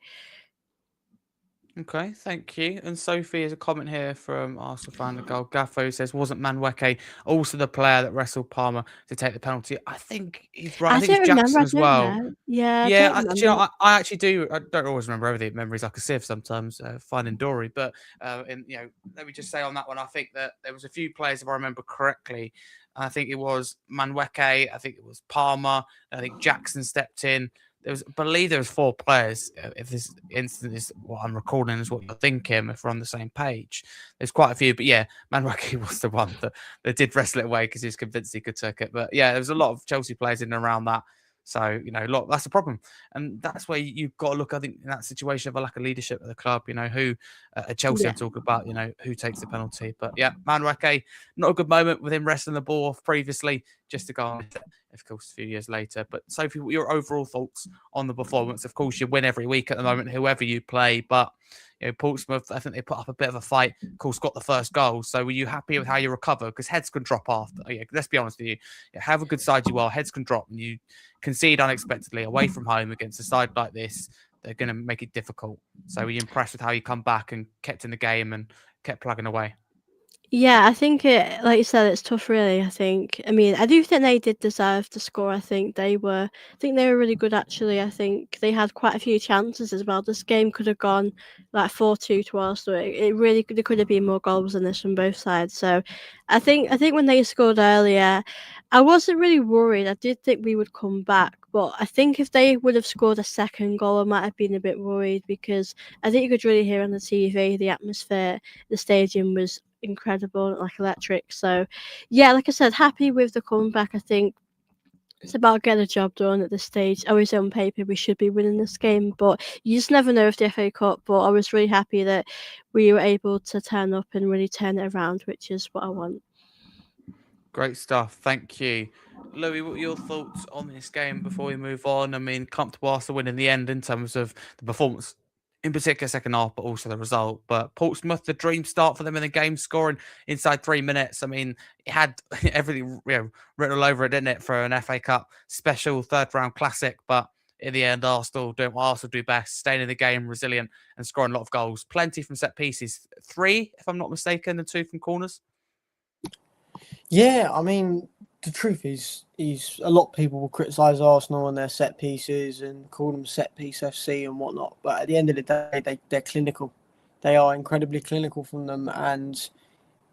Okay, thank you. And Sophie, has a comment here from Arsenal fan, the goal Gaffo, says, wasn't Manweke also the player that wrestled Palmer to take the penalty? I think he's right. I think it's remember. Jackson as well. Yeah, Yeah, I don't I, you know, remember. I actually do. I don't always remember everything. Memory's like a sieve sometimes, finding Dory. But let me just say on that one, I think that there was a few players, if I remember correctly. I think it was Manweke. I think it was Palmer. I think Jackson stepped in. I believe there was 4 players. If this incident is what I'm recording is what you're thinking, if we're on the same page, there's quite a few. But yeah, Manwaki was the one that did wrestle it away because he was convinced he could take it. But yeah, there was a lot of Chelsea players in and around that. So, that's the problem. And that's where you've got to look, I think, in that situation of a lack of leadership at the club, who at Chelsea I'm talking about, who takes the penalty. But yeah, Manwaki, not a good moment with him wrestling the ball off previously, just to go on, of course, a few years later. But Sophie, what your overall thoughts on the performance? Of course, you win every week at the moment, whoever you play. But Portsmouth, I think they put up a bit of a fight. Of course, got the first goal. So were you happy with how you recover? Because heads can drop after. Yeah, let's be honest with you. Have a good side you are. Heads can drop, and you concede unexpectedly away from home against a side like this. They're going to make it difficult. So were you impressed with how you come back and kept in the game and kept plugging away? Yeah, I think like you said, it's tough, really. I mean, I do think they did deserve to score. I think they were really good, actually. I think they had quite a few chances as well. This game could have gone like 4-2 to Arsenal. It really there could have been more goals than this from both sides. So, I think when they scored earlier, I wasn't really worried. I did think we would come back, but I think if they would have scored a second goal, I might have been a bit worried, because I think you could really hear on the TV the atmosphere. The stadium was incredible, like electric. So yeah, like I said, happy with the comeback. I think it's about getting the job done at this stage. Always on paper we should be winning this game, but you just never know with the FA Cup. But I was really happy that we were able to turn up and really turn it around, which is what I want. Great stuff. Thank you. Louis, what are your thoughts on this game before we move on? I mean, comfortable Arsenal win in the end in terms of the performance, in particular second half, but also the result. But Portsmouth, the dream start for them in the game, scoring inside 3 minutes. I mean, it had everything written all over it, didn't it, for an FA Cup special third round classic. But in the end, Arsenal doing what Arsenal do best, staying in the game, resilient, and scoring a lot of goals. Plenty from set pieces. 3, if I'm not mistaken, and 2 from corners. Yeah, I mean, the truth is a lot of people will criticise Arsenal and their set pieces and call them set piece FC and whatnot. But at the end of the day, they're clinical. They are incredibly clinical from them, and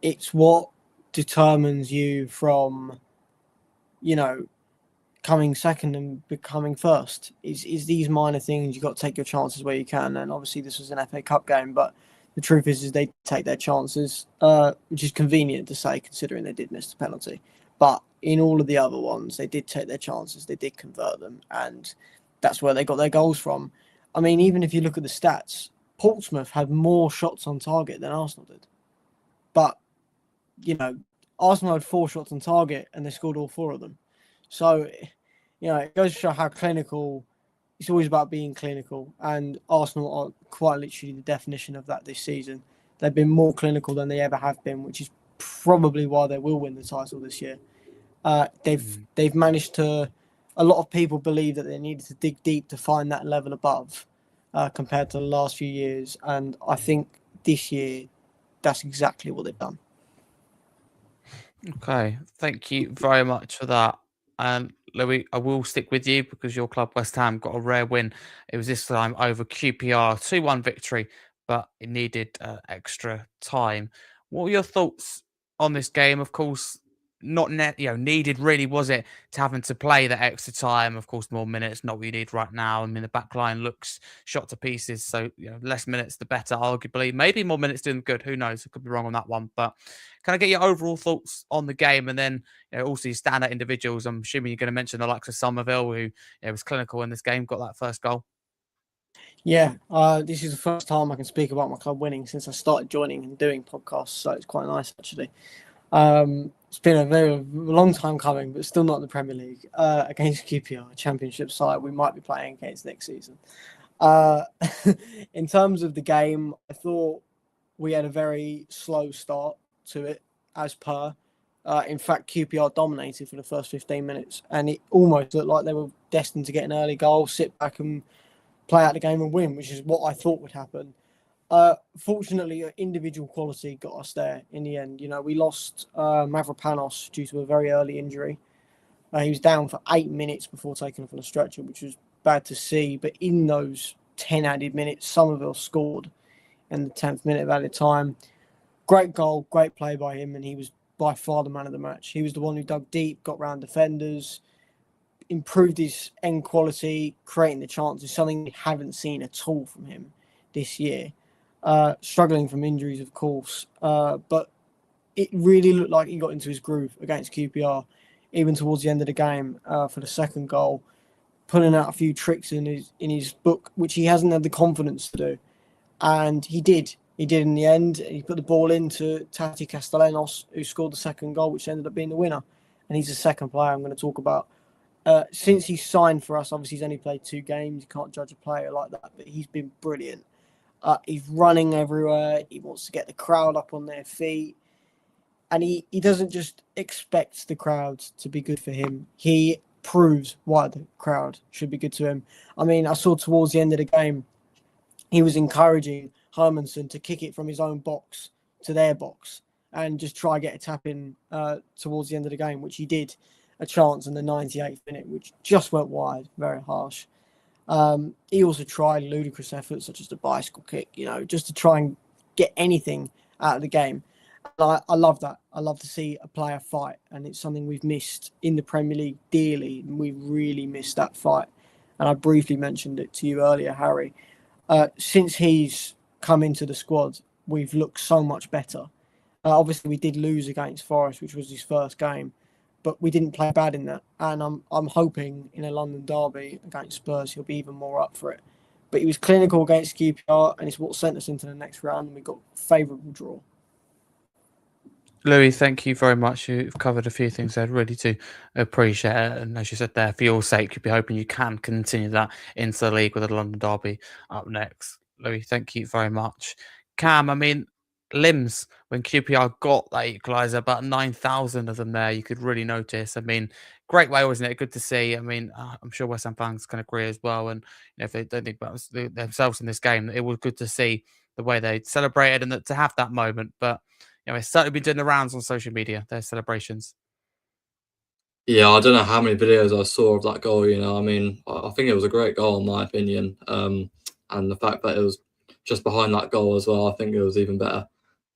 it's what determines you from, coming second and becoming first. Is these minor things. You've got to take your chances where you can. And obviously this was an FA Cup game, but the truth is they take their chances, which is convenient to say considering they did miss the penalty. But in all of the other ones, they did take their chances. They did convert them, and that's where they got their goals from. I mean, even if you look at the stats, Portsmouth had more shots on target than Arsenal did. But, Arsenal had 4 shots on target and they scored all 4 of them. So, it goes to show how clinical. It's always about being clinical, and Arsenal are quite literally the definition of that this season. They've been more clinical than they ever have been, which is probably why they will win the title this year. They've managed to. A lot of people believe that they needed to dig deep to find that level above, compared to the last few years, and I think this year that's exactly what they've done. Okay, thank you very much for that. And Louis, I will stick with you because your club, West Ham, got a rare win. It was this time over QPR, 2-1 victory, but it needed extra time. What were your thoughts on this game? Of course, not needed really, was it, to having to play that extra time? Of course, more minutes, not what you need right now. I mean, the back line looks shot to pieces, so less minutes the better, arguably. Maybe more minutes doing good, who knows? I could be wrong on that one. But can I get your overall thoughts on the game, and then also your standout individuals? I'm assuming you're going to mention the likes of Somerville, who was clinical in this game, got that first goal. Yeah, this is the first time I can speak about my club winning since I started joining and doing podcasts, so it's quite nice, actually. It's been a very long time coming, but still not in the Premier League. Against QPR, a Championship side we might be playing against next season. In terms of the game, I thought we had a very slow start to it, as per. In fact, QPR dominated for the first 15 minutes, and it almost looked like they were destined to get an early goal, sit back and play out the game and win, which is what I thought would happen. Fortunately, individual quality got us there in the end. We lost Mavropanos due to a very early injury. He was down for 8 minutes before taking off on a stretcher, which was bad to see. But in those 10 added minutes, Somerville scored in the 10th minute of added time. Great goal, great play by him, and he was by far the man of the match. He was the one who dug deep, got round defenders. improved his end quality, creating the chances, something we haven't seen at all from him this year. Struggling from injuries, of course, but it really looked like he got into his groove against QPR, even towards the end of the game for the second goal, pulling out a few tricks in his book, which he hasn't had the confidence to do. And he did. He did in the end. He put the ball into Tati Castellanos, who scored the second goal, which ended up being the winner. And he's the second player I'm going to talk about. Since he's signed for us, obviously he's only played 2 games. You can't judge a player like that, but he's been brilliant. He's running everywhere. He wants to get the crowd up on their feet. And he doesn't just expect the crowd to be good for him. He proves why the crowd should be good to him. I mean, I saw towards the end of the game, he was encouraging Hermanson to kick it from his own box to their box and just try get a tap in towards the end of the game, which he did. A chance in the 98th minute, which just went wide, very harsh. He also tried ludicrous efforts such as the bicycle kick, just to try and get anything out of the game. And I love that. I love to see a player fight, and it's something we've missed in the Premier League dearly. We've really missed that fight. And I briefly mentioned it to you earlier, Harry. Since he's come into the squad, we've looked so much better. Obviously, we did lose against Forest, which was his first game, but we didn't play bad in that. And I'm hoping in a London derby against Spurs, he'll be even more up for it. But he was clinical against QPR, and it's what sent us into the next round, and we got a favourable draw. Louis, thank you very much. You've covered a few things there. Really do appreciate it. And as you said there, for your sake, you'd be hoping you can continue that into the league with the London derby up next. Louis, thank you very much. Cam, I mean, limbs, when QPR got that equaliser, about 9,000 of them there, you could really notice. I mean, great way, wasn't it? Good to see. I mean, I'm sure West Ham fans can agree as well. And if they don't think about themselves in this game, it was good to see the way they celebrated and that to have that moment. But it's certainly been doing the rounds on social media, their celebrations. Yeah, I don't know how many videos I saw of that goal. I mean, I think it was a great goal in my opinion. And the fact that it was just behind that goal as well, I think it was even better.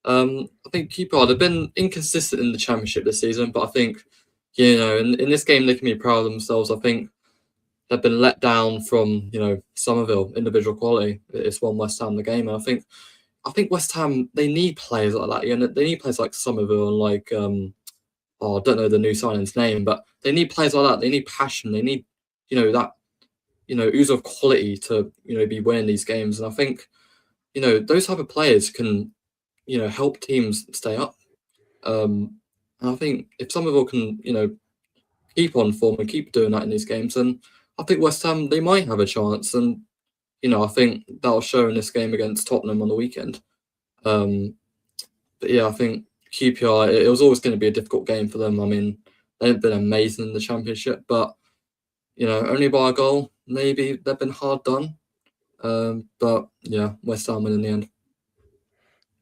I think QPR have been inconsistent in the Championship this season, but I think, in this game they can be proud of themselves. I think they've been let down from, Somerville, individual quality. It's won West Ham the game. And I think West Ham, they need players like that. They need players like Somerville and like, I don't know the new signing's name, but they need players like that. They need passion. They need, that, ooze of quality to, be winning these games. And I think, those type of players can, help teams stay up. And I think if Somerville can, keep on form and keep doing that in these games, then I think West Ham, they might have a chance. And, I think that'll show in this game against Tottenham on the weekend. But yeah, I think QPR, it was always going to be a difficult game for them. I mean, they haven't been amazing in the Championship, but, only by a goal, maybe they've been hard done. But yeah, West Ham win in the end.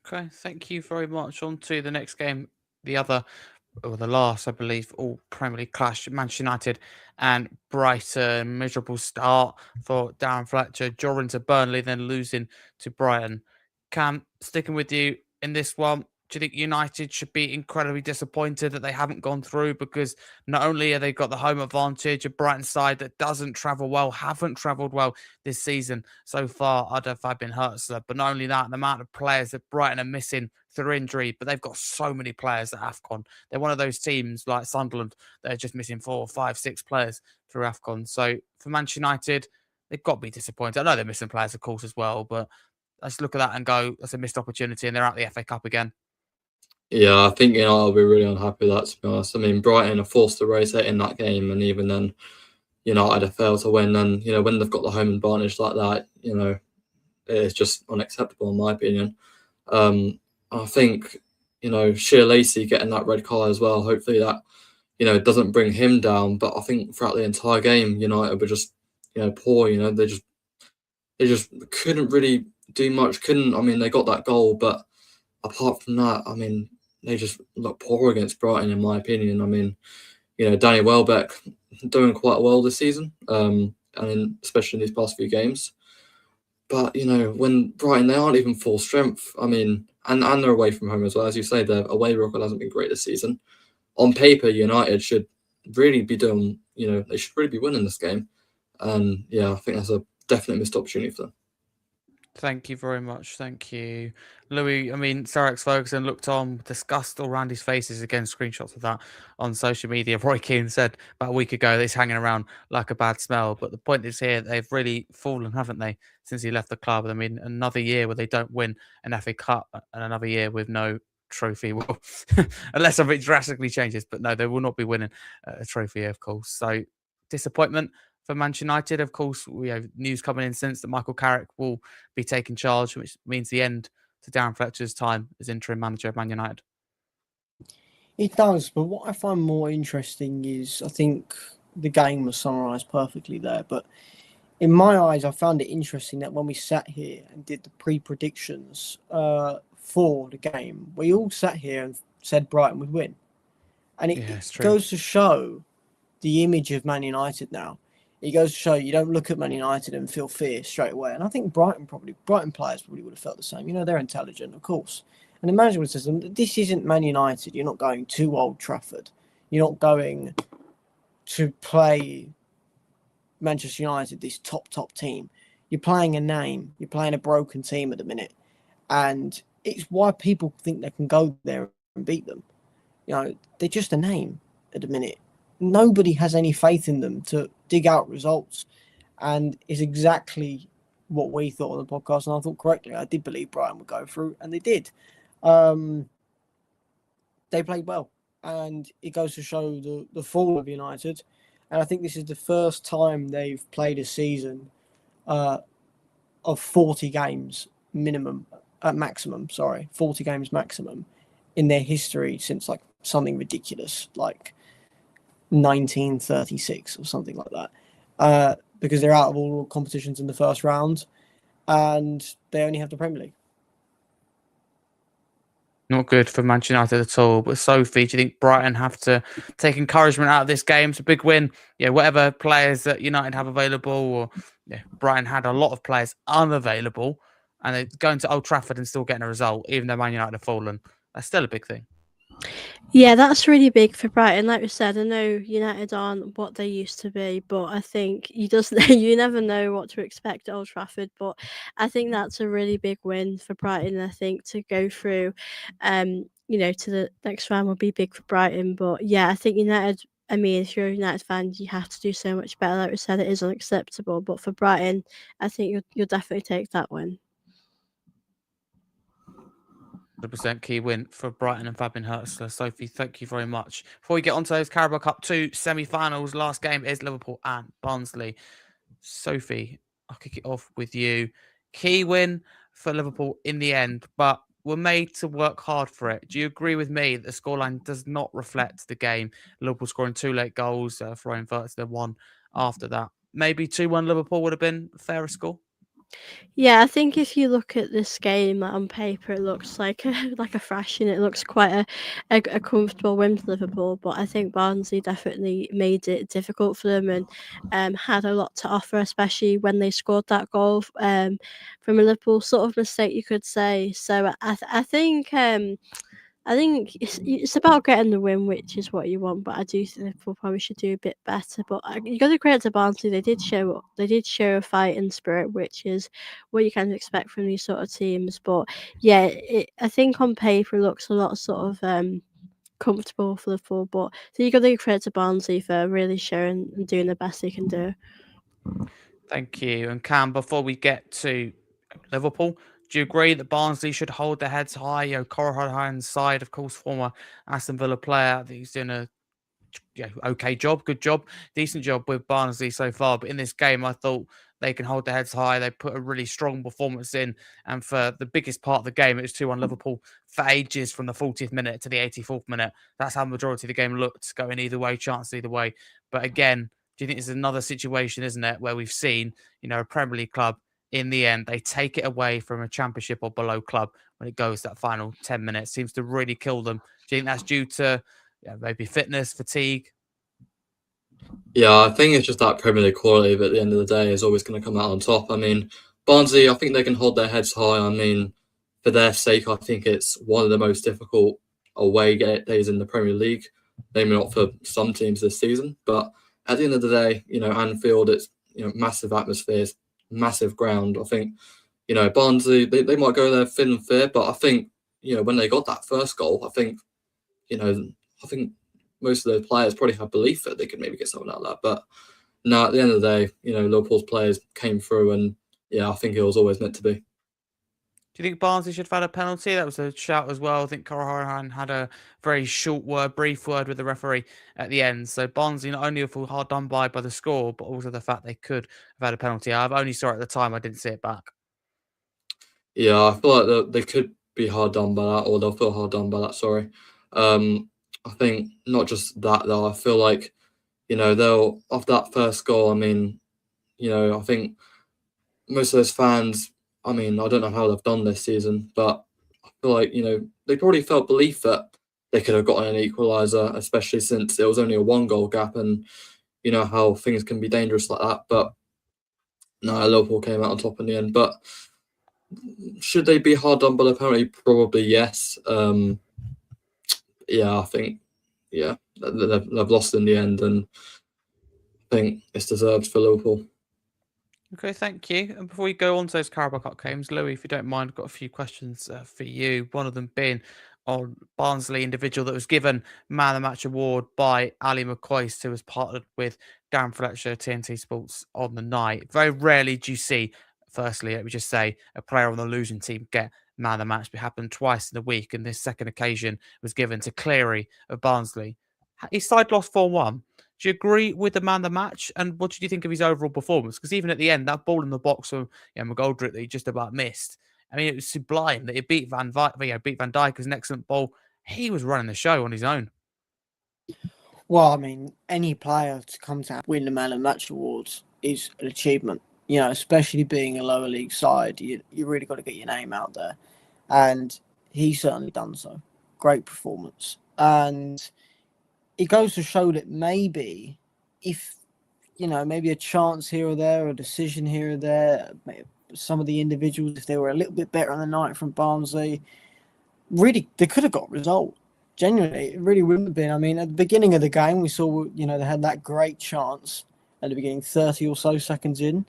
Okay, thank you very much. On to the next game, the last, I believe, all Premier League clash, Manchester United and Brighton. Miserable start for Darren Fletcher, drawing to Burnley, then losing to Brighton. Cam, sticking with you in this one, do you think United should be incredibly disappointed that they haven't gone through? Because not only have they got the home advantage, a Brighton side that haven't travelled well this season so far. I don't know if I've been hurt, but not only that, the amount of players that Brighton are missing through injury, but they've got so many players at AFCON. They're one of those teams like Sunderland that are just missing 4, 5, 6 players through AFCON. So for Manchester United, they've got to be disappointed. I know they're missing players, of course, as well, but let's look at that and go, that's a missed opportunity, and they're out the FA Cup again. Yeah, I think I'll be really unhappy with that, to be honest. I mean, Brighton are forced to race it in that game, and even then, United have failed to win. And when they've got the home advantage like that, it's just unacceptable in my opinion. I think Sheer Lacey getting that red card as well. Hopefully that doesn't bring him down. But I think throughout the entire game, United were just poor. They just couldn't really do much. I mean, they got that goal, but apart from that, I mean, they just look poor against Brighton, in my opinion. I mean, Danny Welbeck doing quite well this season, and especially in these past few games. But, when Brighton, they aren't even full strength. I mean, and they're away from home as well. As you say, their away record hasn't been great this season. On paper, United should, really be doing, they should really be winning this game. And yeah, I think that's a definite missed opportunity for them. Thank you very much. Thank you, Louis. I mean, Sir Alex Ferguson looked on, disgust all around his faces. Again, screenshots of that on social media. Roy Keane said about a week ago that he's hanging around like a bad smell. But the point is here, they've really fallen, haven't they, since he left the club? I mean, another year where they don't win an FA Cup and another year with no trophy. Well, unless something drastically changes. But no, they will not be winning a trophy, of course. So disappointment for Manchester United. Of course, we have news coming in since that Michael Carrick will be taking charge, which means the end to Darren Fletcher's time as interim manager of Man United. It does, but what I find more interesting is I think the game was summarised perfectly there. But in my eyes, I found it interesting that when we sat here and did the pre-predictions for the game, we all sat here and said Brighton would win. And it goes to show the image of Man United now. It goes to show you don't look at Man United and feel fear straight away. And I think Brighton players probably would have felt the same. They're intelligent, of course. And the management system, this isn't Man United. You're not going to Old Trafford. You're not going to play Manchester United, this top team. You're playing a name. You're playing a broken team at the minute. And it's why people think they can go there and beat them. They're just a name at the minute. Nobody has any faith in them to dig out results. And it's exactly what we thought on the podcast. And I thought correctly. I did believe Brighton would go through, and they did. They played well. And it goes to show the fall of United. And I think this is the first time they've played a season of 40 games maximum, 40 games maximum in their history since something ridiculous, like 1936 or something like that, because they're out of all competitions in the first round and they only have the Premier League. Not good for Manchester United at all. But Sophie, do you think Brighton have to take encouragement out of this game? It's a big win. Whatever players that United have available, or Brighton had a lot of players unavailable, and they're going to Old Trafford and still getting a result, even though Man United have fallen. That's still a big thing. Yeah, that's really big for Brighton. Like we said, I know United aren't what they used to be, but I think you never know what to expect at Old Trafford. But I think that's a really big win for Brighton. I think to go through, to the next round will be big for Brighton. But yeah, I think United. I mean, if you're a United fan, you have to do so much better. Like we said, it is unacceptable. But for Brighton, I think you'll definitely take that win. 100% key win for Brighton and Fabian Hertzler. Sophie, thank you very much. Before we get on to those Carabao Cup 2 semi-finals, last game is Liverpool and Barnsley. Sophie, I'll kick it off with you. Key win for Liverpool in the end, but we're made to work hard for it. Do you agree with me that the scoreline does not reflect the game? Liverpool scoring 2 late goals, throwing Hertzler one after that. Maybe 2-1 Liverpool would have been a fairer score? Yeah, I think if you look at this game on paper, it looks like a thrashing. It looks quite a comfortable win for Liverpool, but I think Barnsley definitely made it difficult for them and had a lot to offer, especially when they scored that goal from a Liverpool sort of mistake, you could say. So I think it's about getting the win, which is what you want. But I do think Liverpool probably should do a bit better. But you got to credit to Barnsley; they did show a fight and spirit, which is what you can expect from these sort of teams. But yeah, I think on paper it looks a lot sort of comfortable for Liverpool. But so you got to credit to Barnsley for really showing and doing the best they can do. Thank you. And Cam, before we get to Liverpool, do you agree that Barnsley should hold their heads high? Corrahan's side, of course, former Aston Villa player. I think he's doing a okay job, good job, decent job with Barnsley so far. But in this game, I thought they can hold their heads high. They put a really strong performance in. And for the biggest part of the game, it was 2-1 Liverpool for ages from the 40th minute to the 84th minute. That's how the majority of the game looked, going either way, chance either way. But again, do you think it's another situation, isn't it, where we've seen, a Premier League club, in the end, they take it away from a championship or below club when it goes that final 10 minutes. Seems to really kill them. Do you think that's due to maybe fitness, fatigue? Yeah, I think it's just that Premier League quality that at the end of the day is always going to come out on top. I mean, Barnsley, I think they can hold their heads high. I mean, for their sake, I think it's one of the most difficult away days in the Premier League. maybe not for some teams this season. But at the end of the day, Anfield, it's massive atmospheres, massive ground. I think Barnsley, they might go there thin and fair, but I think when they got that first goal, I think most of those players probably had belief that they could maybe get something out of that. But no, at the end of the day, Liverpool's players came through, and I think it was always meant to be. Do you think Barnsley should have had a penalty? That was a shout as well. I think Carabao had a very brief word with the referee at the end. So Barnsley not only feel hard done by the score, but also the fact they could have had a penalty. I've only saw it at the time. I didn't see it back. Yeah, I feel like they could be hard done by that, or they'll feel hard done by that. Sorry. I think not just that though. I feel like they'll after that first goal. I mean, I think most of those fans. I mean, I don't know how they've done this season, but I feel like they probably felt belief that they could have gotten an equaliser, especially since it was only a 1-goal gap, and how things can be dangerous like that. But no, Liverpool came out on top in the end. But should they be hard done by the penalty? Probably yes. I think they've lost in the end, and I think it's deserved for Liverpool. Okay, thank you. And before we go on to those Carabao Cup games, Louis, if you don't mind, I've got a few questions for you. One of them being on Barnsley individual that was given Man of the Match award by Ali McCoist, who was partnered with Darren Fletcher, TNT Sports on the night. Very rarely do you see, firstly, let me just say, a player on the losing team get Man of the Match. It happened twice in a week, and this second occasion was given to Cleary of Barnsley. His side lost 4-1. Do you agree with the Man of the Match? And what did you think of his overall performance? Because even at the end, that ball in the box from McGoldrick that he just about missed. I mean, it was sublime that he beat Van Dijk as an excellent ball. He was running the show on his own. Well, I mean, any player to come to win the Man of the Match awards is an achievement. Especially being a lower league side, you really got to get your name out there. And he's certainly done so. Great performance. And it goes to show that maybe if, maybe a chance here or there, a decision here or there, some of the individuals, if they were a little bit better on the night from Barnsley, really, they could have got a result. Genuinely, it really wouldn't have been. I mean, at the beginning of the game, we saw, they had that great chance at the beginning, 30 or so seconds in.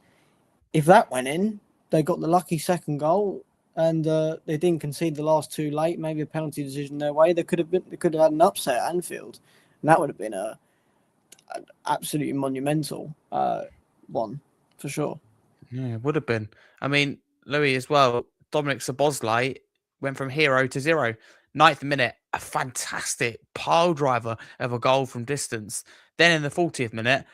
If that went in, they got the lucky second goal, and they didn't concede the last two late. Maybe a penalty decision their way. They could have had an upset at Anfield, and that would have been an absolutely monumental one for sure. Yeah, it would have been. I mean, Louis as well. Dominic Szoboszlai went from hero to zero. 9th minute, a fantastic pile driver of a goal from distance. Then in the 40th minute,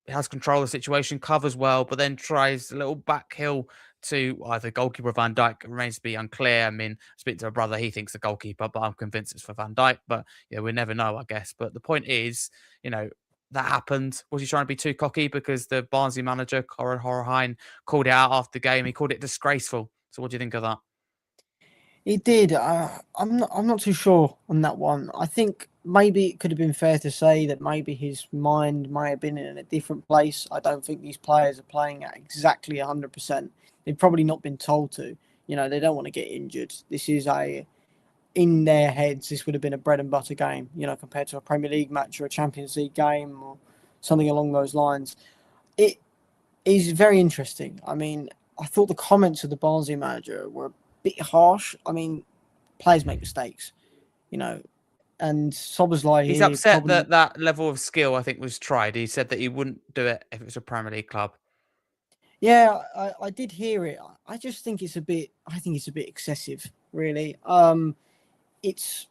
has control of the situation, covers well, but then tries a little back heel to either goalkeeper Van Dijk. It remains to be unclear. I mean, speaking to a brother, he thinks the goalkeeper, but I'm convinced it's for Van Dijk. But we never know, I guess. But the point is, that happened. Was he trying to be too cocky? Because the Barnsley manager, Corin Horahan, called it out after the game. He called it disgraceful. So what do you think of that? He did. I'm not too sure on that one. I think maybe it could have been fair to say that maybe his mind might have been in a different place. I don't think these players are playing at exactly 100%. They've probably not been told to. They don't want to get injured. This is in their heads, this would have been a bread and butter game, compared to a Premier League match or a Champions League game or something along those lines. It is very interesting. I mean, I thought the comments of the Barnsley manager were bit harsh. I mean, players make mistakes, and Szoboszlai. He's upset that that level of skill, I think, was tried. He said that he wouldn't do it if it was a Premier League club. Yeah, I did hear it. I just think it's a bit excessive, really. It's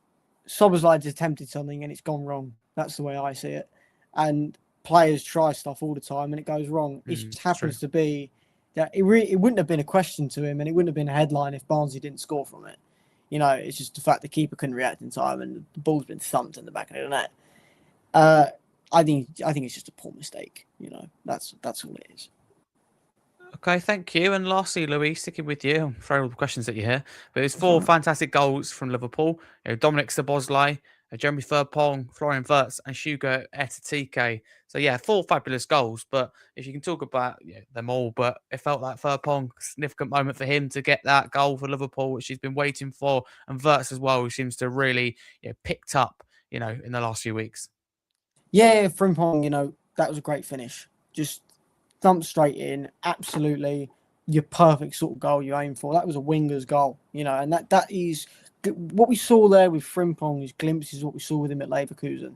Szoboszlai's attempted something and it's gone wrong. That's the way I see it. And players try stuff all the time and it goes wrong. It just happens to be that it wouldn't have been a question to him and it wouldn't have been a headline if Barnsley didn't score from it. It's just the fact the keeper couldn't react in time and the ball's been thumped in the back of the net. I think it's just a poor mistake. That's all it is. Okay, thank you. And lastly, Louis, sticking with you, I'm throwing all the questions at you here, but it was 4 fantastic goals from Liverpool. Dominic Szoboszlai, Jeremy Frimpong, Florian Wirtz, and Shugo Ekitike. So 4 fabulous goals. But if you can talk about them all, but it felt like Frimpong, significant moment for him to get that goal for Liverpool, which he's been waiting for, and Wirtz as well, who seems to really picked up in the last few weeks. Yeah, Frimpong, that was a great finish. Just thumped straight in. Absolutely your perfect sort of goal you aim for. That was a winger's goal, and that is what we saw there with Frimpong, is glimpses of what we saw with him at Leverkusen.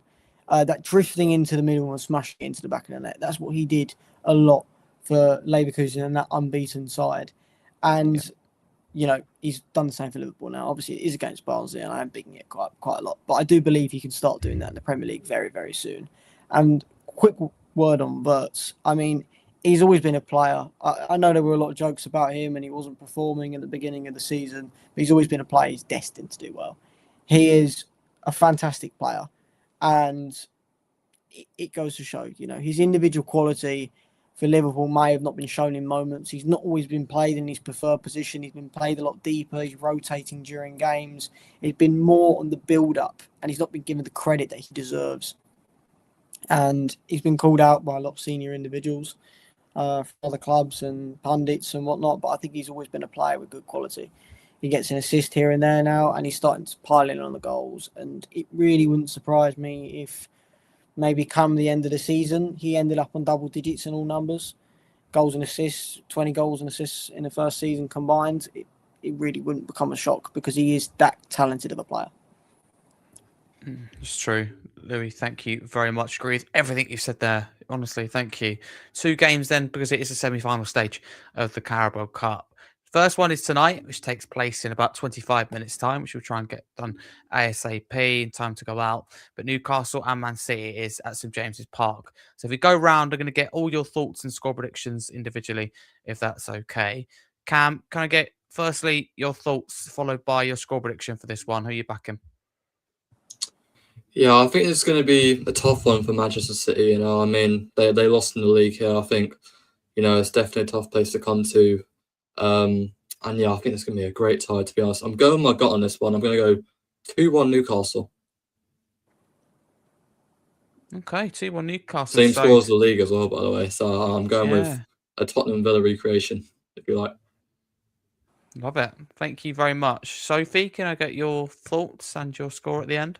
That drifting into the middle and smashing it into the back of the net. That's what he did a lot for Leverkusen and that unbeaten side. And, he's done the same for Liverpool now. Obviously, it is against Barnsley, and I am bigging it quite a lot. But I do believe he can start doing that in the Premier League very, very soon. And quick word on Wirtz. I mean, he's always been a player. I know there were a lot of jokes about him and he wasn't performing at the beginning of the season, but he's always been a player. He's destined to do well. He is a fantastic player. And it goes to show, his individual quality for Liverpool may have not been shown in moments. He's not always been played in his preferred position. He's been played a lot deeper. He's rotating during games. It's been more on the build-up, and he's not been given the credit that he deserves. And he's been called out by a lot of senior individuals from other clubs and pundits and whatnot, but I think he's always been a player with good quality. He gets an assist here and there now, and he's starting to pile in on the goals. And it really wouldn't surprise me if maybe come the end of the season, he ended up on double digits in all numbers. Goals and assists, 20 goals and assists in the first season combined. It really wouldn't become a shock because he is that talented of a player. It's true. Louis, thank you very much. Agree with everything you've said there. Honestly, thank you. 2 games then, because it is the semi-final stage of the Carabao Cup. First one is tonight, which takes place in about 25 minutes' time, which we'll try and get done ASAP in time to go out. But Newcastle and Man City is at St James's Park. So if we go round, I'm going to get all your thoughts and score predictions individually, if that's okay. Cam, can I get firstly your thoughts, followed by your score prediction for this one? Who are you backing? Yeah, I think it's going to be a tough one for Manchester City. I mean, they lost in the league here. I think, it's definitely a tough place to come to. And yeah, I think it's going to be a great tie, to be honest. I'm going my gut on this one. I'm going to go 2-1 Newcastle. Okay, 2-1 Newcastle. Same score as the league as well, by the way. So I'm going with a Tottenham Villa recreation, if you like. Love it. Thank you very much. Sophie, can I get your thoughts and your score at the end?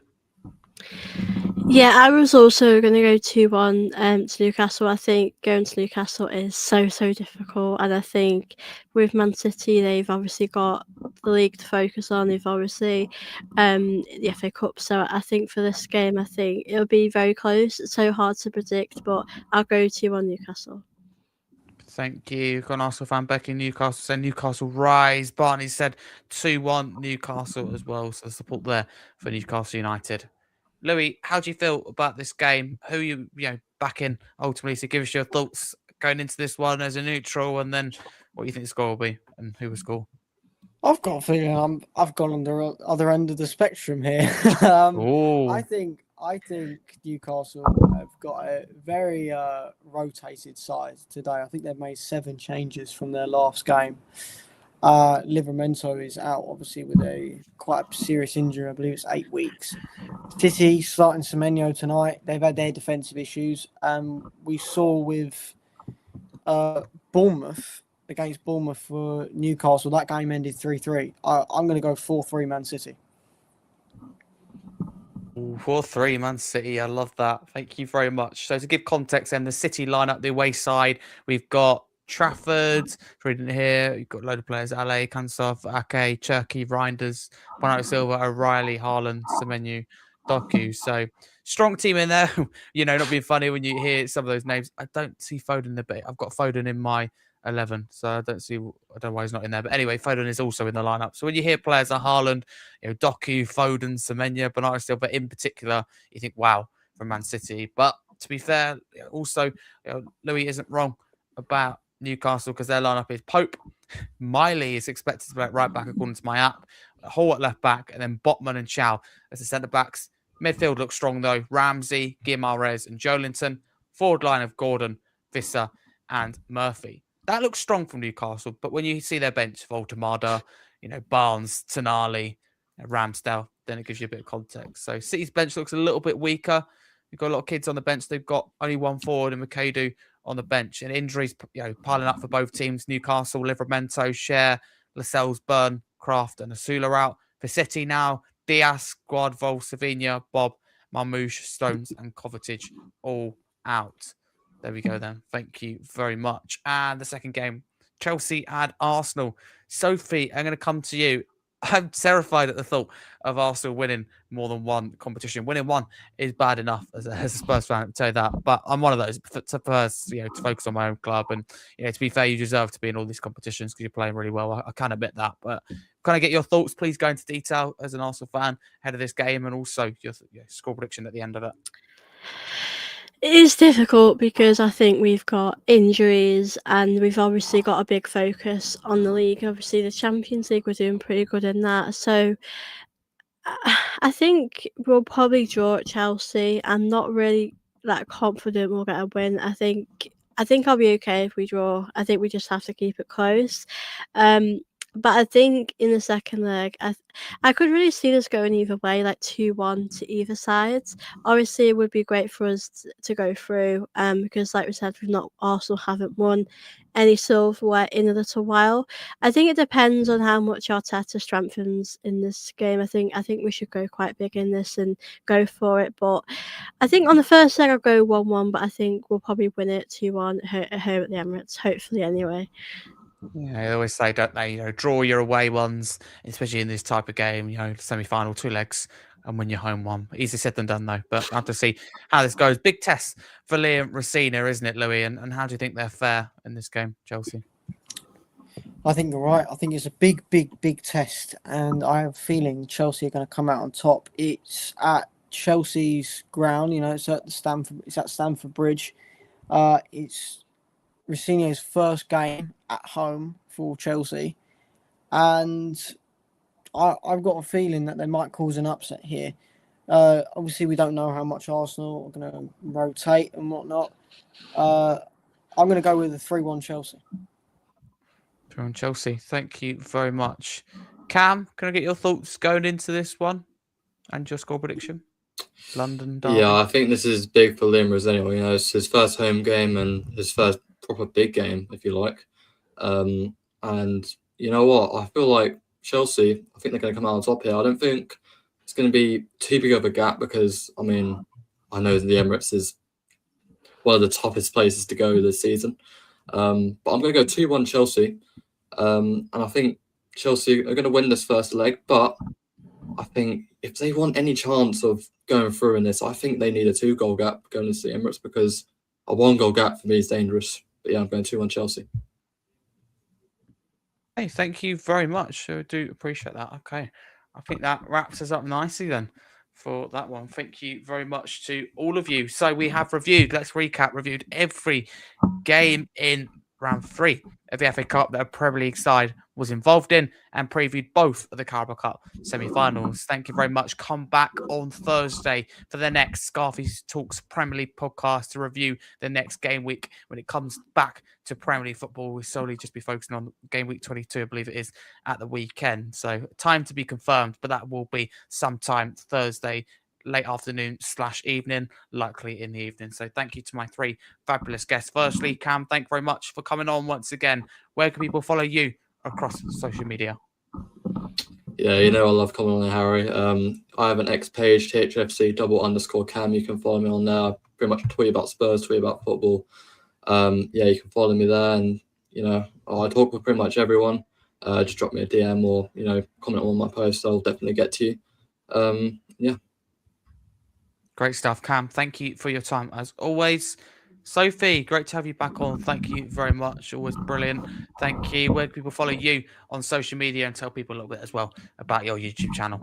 Yeah, I was also going to go 2-1 to Newcastle. I think going to Newcastle is so difficult. And I think with Man City, they've obviously got the league to focus on. They've obviously the FA Cup. So I think for this game, I think it'll be very close. It's so hard to predict, but I'll go 2-1 Newcastle. Thank you. Got an Arsenal fan back in Newcastle said Newcastle rise. Barney said 2-1 Newcastle as well. So support there for Newcastle United. Louis, how do you feel about this game? Who you backing ultimately? So give us your thoughts going into this one as a neutral, and then what you think the score will be and who will score. I've got a feeling I've gone on the other end of the spectrum here. I think Newcastle have got a very rotated side today. I think they've made 7 changes from their last game. Livramento is out, obviously, with a quite serious injury. I believe it's 8 weeks. City starting Semenyo tonight. They've had their defensive issues. We saw with Bournemouth, against Bournemouth for Newcastle, that game ended 3-3. I'm going to go 4-3 Man City. 4-3 Man City. I love that. Thank you very much. So to give context, then the City lineup, the away side, we've got Trafford, reading here. You've got a load of players: Ale, Kansov, Ake, Cherky, Reinders, Bernardo Silva, O'Reilly, Haaland, Semenyo, Doku. So strong team in there. Not being funny when you hear some of those names. I don't see Foden there, but I've got Foden in my 11, so I don't know why he's not in there. But anyway, Foden is also in the lineup. So when you hear players like Haaland, Doku, Foden, Semenyo, Bernardo Silva in particular, you think, wow, from Man City. But to be fair, also, Louis isn't wrong about Newcastle because their lineup is Pope. Miley is expected to play at right back according to my app. Hall at left back, and then Botman and Chow as the centre backs. Midfield looks strong though. Ramsey, Guimaraes, and Joelinton. Forward line of Gordon, Visser, and Murphy. That looks strong from Newcastle, but when you see their bench, Voltemada, Barnes, Tonali, Ramsdale, then it gives you a bit of context. So City's bench looks a little bit weaker. You've got a lot of kids on the bench. They've got only one forward in Makadu on the bench, and injuries piling up for both teams. Newcastle, Livramento, Cher, Lascelles, Burn, Kraft, and Asula out. For City now, Diaz, Guardvol, Savinha, Bob, Marmoush, Stones, and Kovacic all out. There we go then. Thank you very much. And the second game, Chelsea and Arsenal. Sophie, I'm going to come to you. I'm terrified at the thought of Arsenal winning more than one competition. Winning one is bad enough as a Spurs fan, to tell you that. But I'm one of those to focus on my own club. And to be fair, you deserve to be in all these competitions because you're playing really well. I can admit that. But can I get your thoughts? Please go into detail as an Arsenal fan ahead of this game, and also your score prediction at the end of it. It is difficult because I think we've got injuries and we've obviously got a big focus on the league. Obviously, the Champions League, we're doing pretty good in that. So I think we'll probably draw at Chelsea. I'm not really that confident we'll get a win. I think I'll be okay if we draw. I think we just have to keep it close. But I think in the second leg, I could really see this going either way, like 2-1 to either side. Obviously, it would be great for us to go through, because like we said, Arsenal haven't won any silverware in a little while. I think it depends on how much Arteta strengthens in this game. I think we should go quite big in this and go for it. But I think on the first leg I'll go 1-1, but I think we'll probably win it 2-1 here at the Emirates, hopefully anyway. Yeah, they always say, don't they? Draw your away ones, especially in this type of game. Semi-final, 2 legs, and win your home one. Easier said than done, though. But I have to see how this goes. Big test for Liam Rosina, isn't it, Louis? And how do you think they're fair in this game, Chelsea? I think you're right. I think it's a big, big, big test, and I have a feeling Chelsea are going to come out on top. It's at Chelsea's ground. It's at Stamford Bridge. It's Rossini's first game at home for Chelsea, and I've got a feeling that they might cause an upset here. Obviously, we don't know how much Arsenal are going to rotate and whatnot. I'm going to go with a 3-1 Chelsea. 3-1 Chelsea. Thank you very much. Cam, can I get your thoughts going into this one and your score prediction? London derby. Yeah, I think this is big for Liam Rosenior. It's his first home game and his first proper big game, if you like. And you know what? I feel like Chelsea, I think they're going to come out on top here. I don't think it's going to be too big of a gap because, I know the Emirates is one of the toughest places to go this season. But I'm going to go 2-1 Chelsea. And I think Chelsea are going to win this first leg. But I think if they want any chance of going through in this, I think they need a 2-goal gap going into the Emirates because a 1-goal gap for me is dangerous. But yeah, I'm going 2-1 Chelsea. Hey, thank you very much. I do appreciate that. Okay. I think that wraps us up nicely then for that one. Thank you very much to all of you. So we have reviewed every game in round 3 of the FA Cup that a Premier League side was involved in and previewed both of the Carabao Cup semi-finals. Thank you very much. Come back on Thursday for the next Scarfey Talks Premier League podcast to review the next game week. When it comes back to Premier League football, we'll solely just be focusing on game week 22, I believe it is, at the weekend. So time to be confirmed, but that will be sometime Thursday, late afternoon / evening, likely in the evening. So thank you to my 3 fabulous guests. Firstly, Cam, thank you very much for coming on once again. Where can people follow you across social media? Yeah, I love coming on, Harry. I have an X page, THFC_Cam. You can follow me on there. I pretty much tweet about Spurs, tweet about football. You can follow me there, and I talk with pretty much everyone. Just drop me a DM or comment on my posts. I'll definitely get to you. Great stuff, Cam. Thank you for your time as always. Sophie, great to have you back on. Thank you very much. Always brilliant. Thank you. Where do people follow you on social media and tell people a little bit as well about your YouTube channel?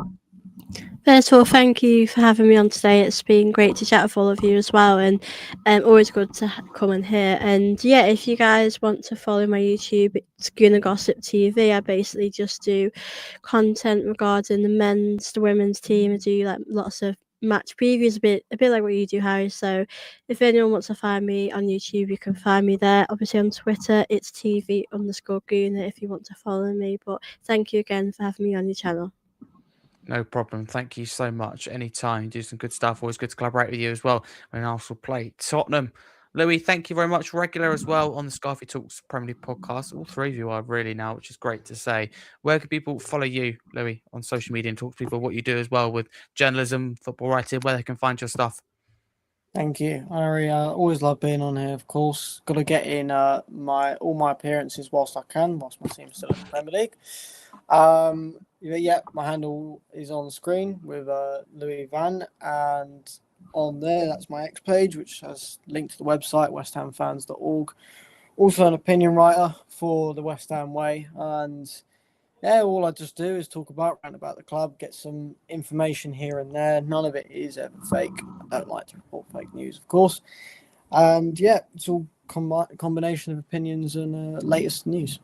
First of all, thank you for having me on today. It's been great to chat with all of you as well, and always good to come in here. And yeah, if you guys want to follow my YouTube, it's Guna Gossip TV. I basically just do content regarding the women's team. I do like lots of match previews, a bit like what you do, Harry. So if anyone wants to find me on YouTube, you can find me there. Obviously on Twitter, it's TV_Guna if you want to follow me. But thank you again for having me on your channel. No problem. Thank you so much. Anytime. You do some good stuff. Always good to collaborate with you as well when Arsenal play Tottenham Louis, thank you very much. Regular as well on the Scarfey Talks Premier League podcast. All three of you are really now, which is great to say. Where can people follow you, Louis, on social media and talk to people what you do as well with journalism, football writing, where they can find your stuff? Thank you. I always love being on here, of course. Got to get in all my appearances whilst I can, whilst my team's still in the Premier League. My handle is on the screen with Louis Van, and on there, that's my X page, which has linked to the website, westhamfans.org. Also an opinion writer for the West Ham Way, and yeah, all I just do is talk about the club, get some information here and there. None of it is ever fake. I don't like to report fake news, of course. And yeah, it's all combination of opinions and latest news.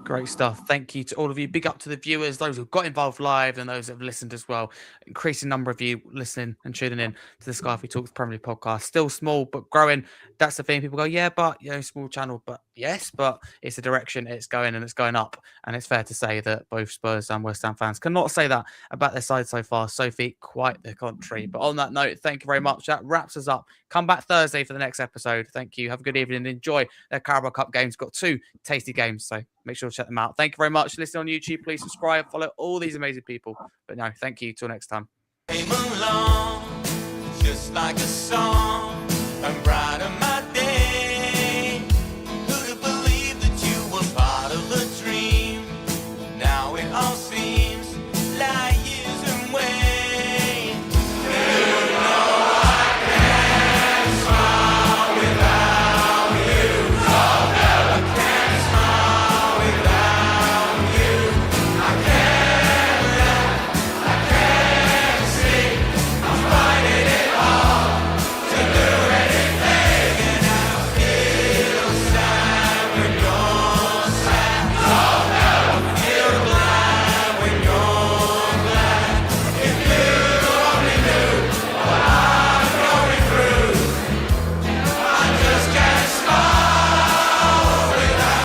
Great stuff. Thank you to all of you. Big up to the viewers, those who got involved live and those that have listened as well. Increasing number of you listening and tuning in to the Scarfey Talks Premier League podcast. Still small, but growing. That's the thing. People go, yeah, but, small channel. But yes, but it's the direction it's going and it's going up. And it's fair to say that both Spurs and West Ham fans cannot say that about their side so far. Sophie, quite the contrary. But on that note, thank you very much. That wraps us up. Come back Thursday for the next episode. Thank you. Have a good evening and enjoy their Carabao Cup games. Got 2 tasty games, so make sure to check them out. Thank you very much. Listen on YouTube. Please subscribe, follow all these amazing people. But no, thank you. Till next time. Came along just like a song.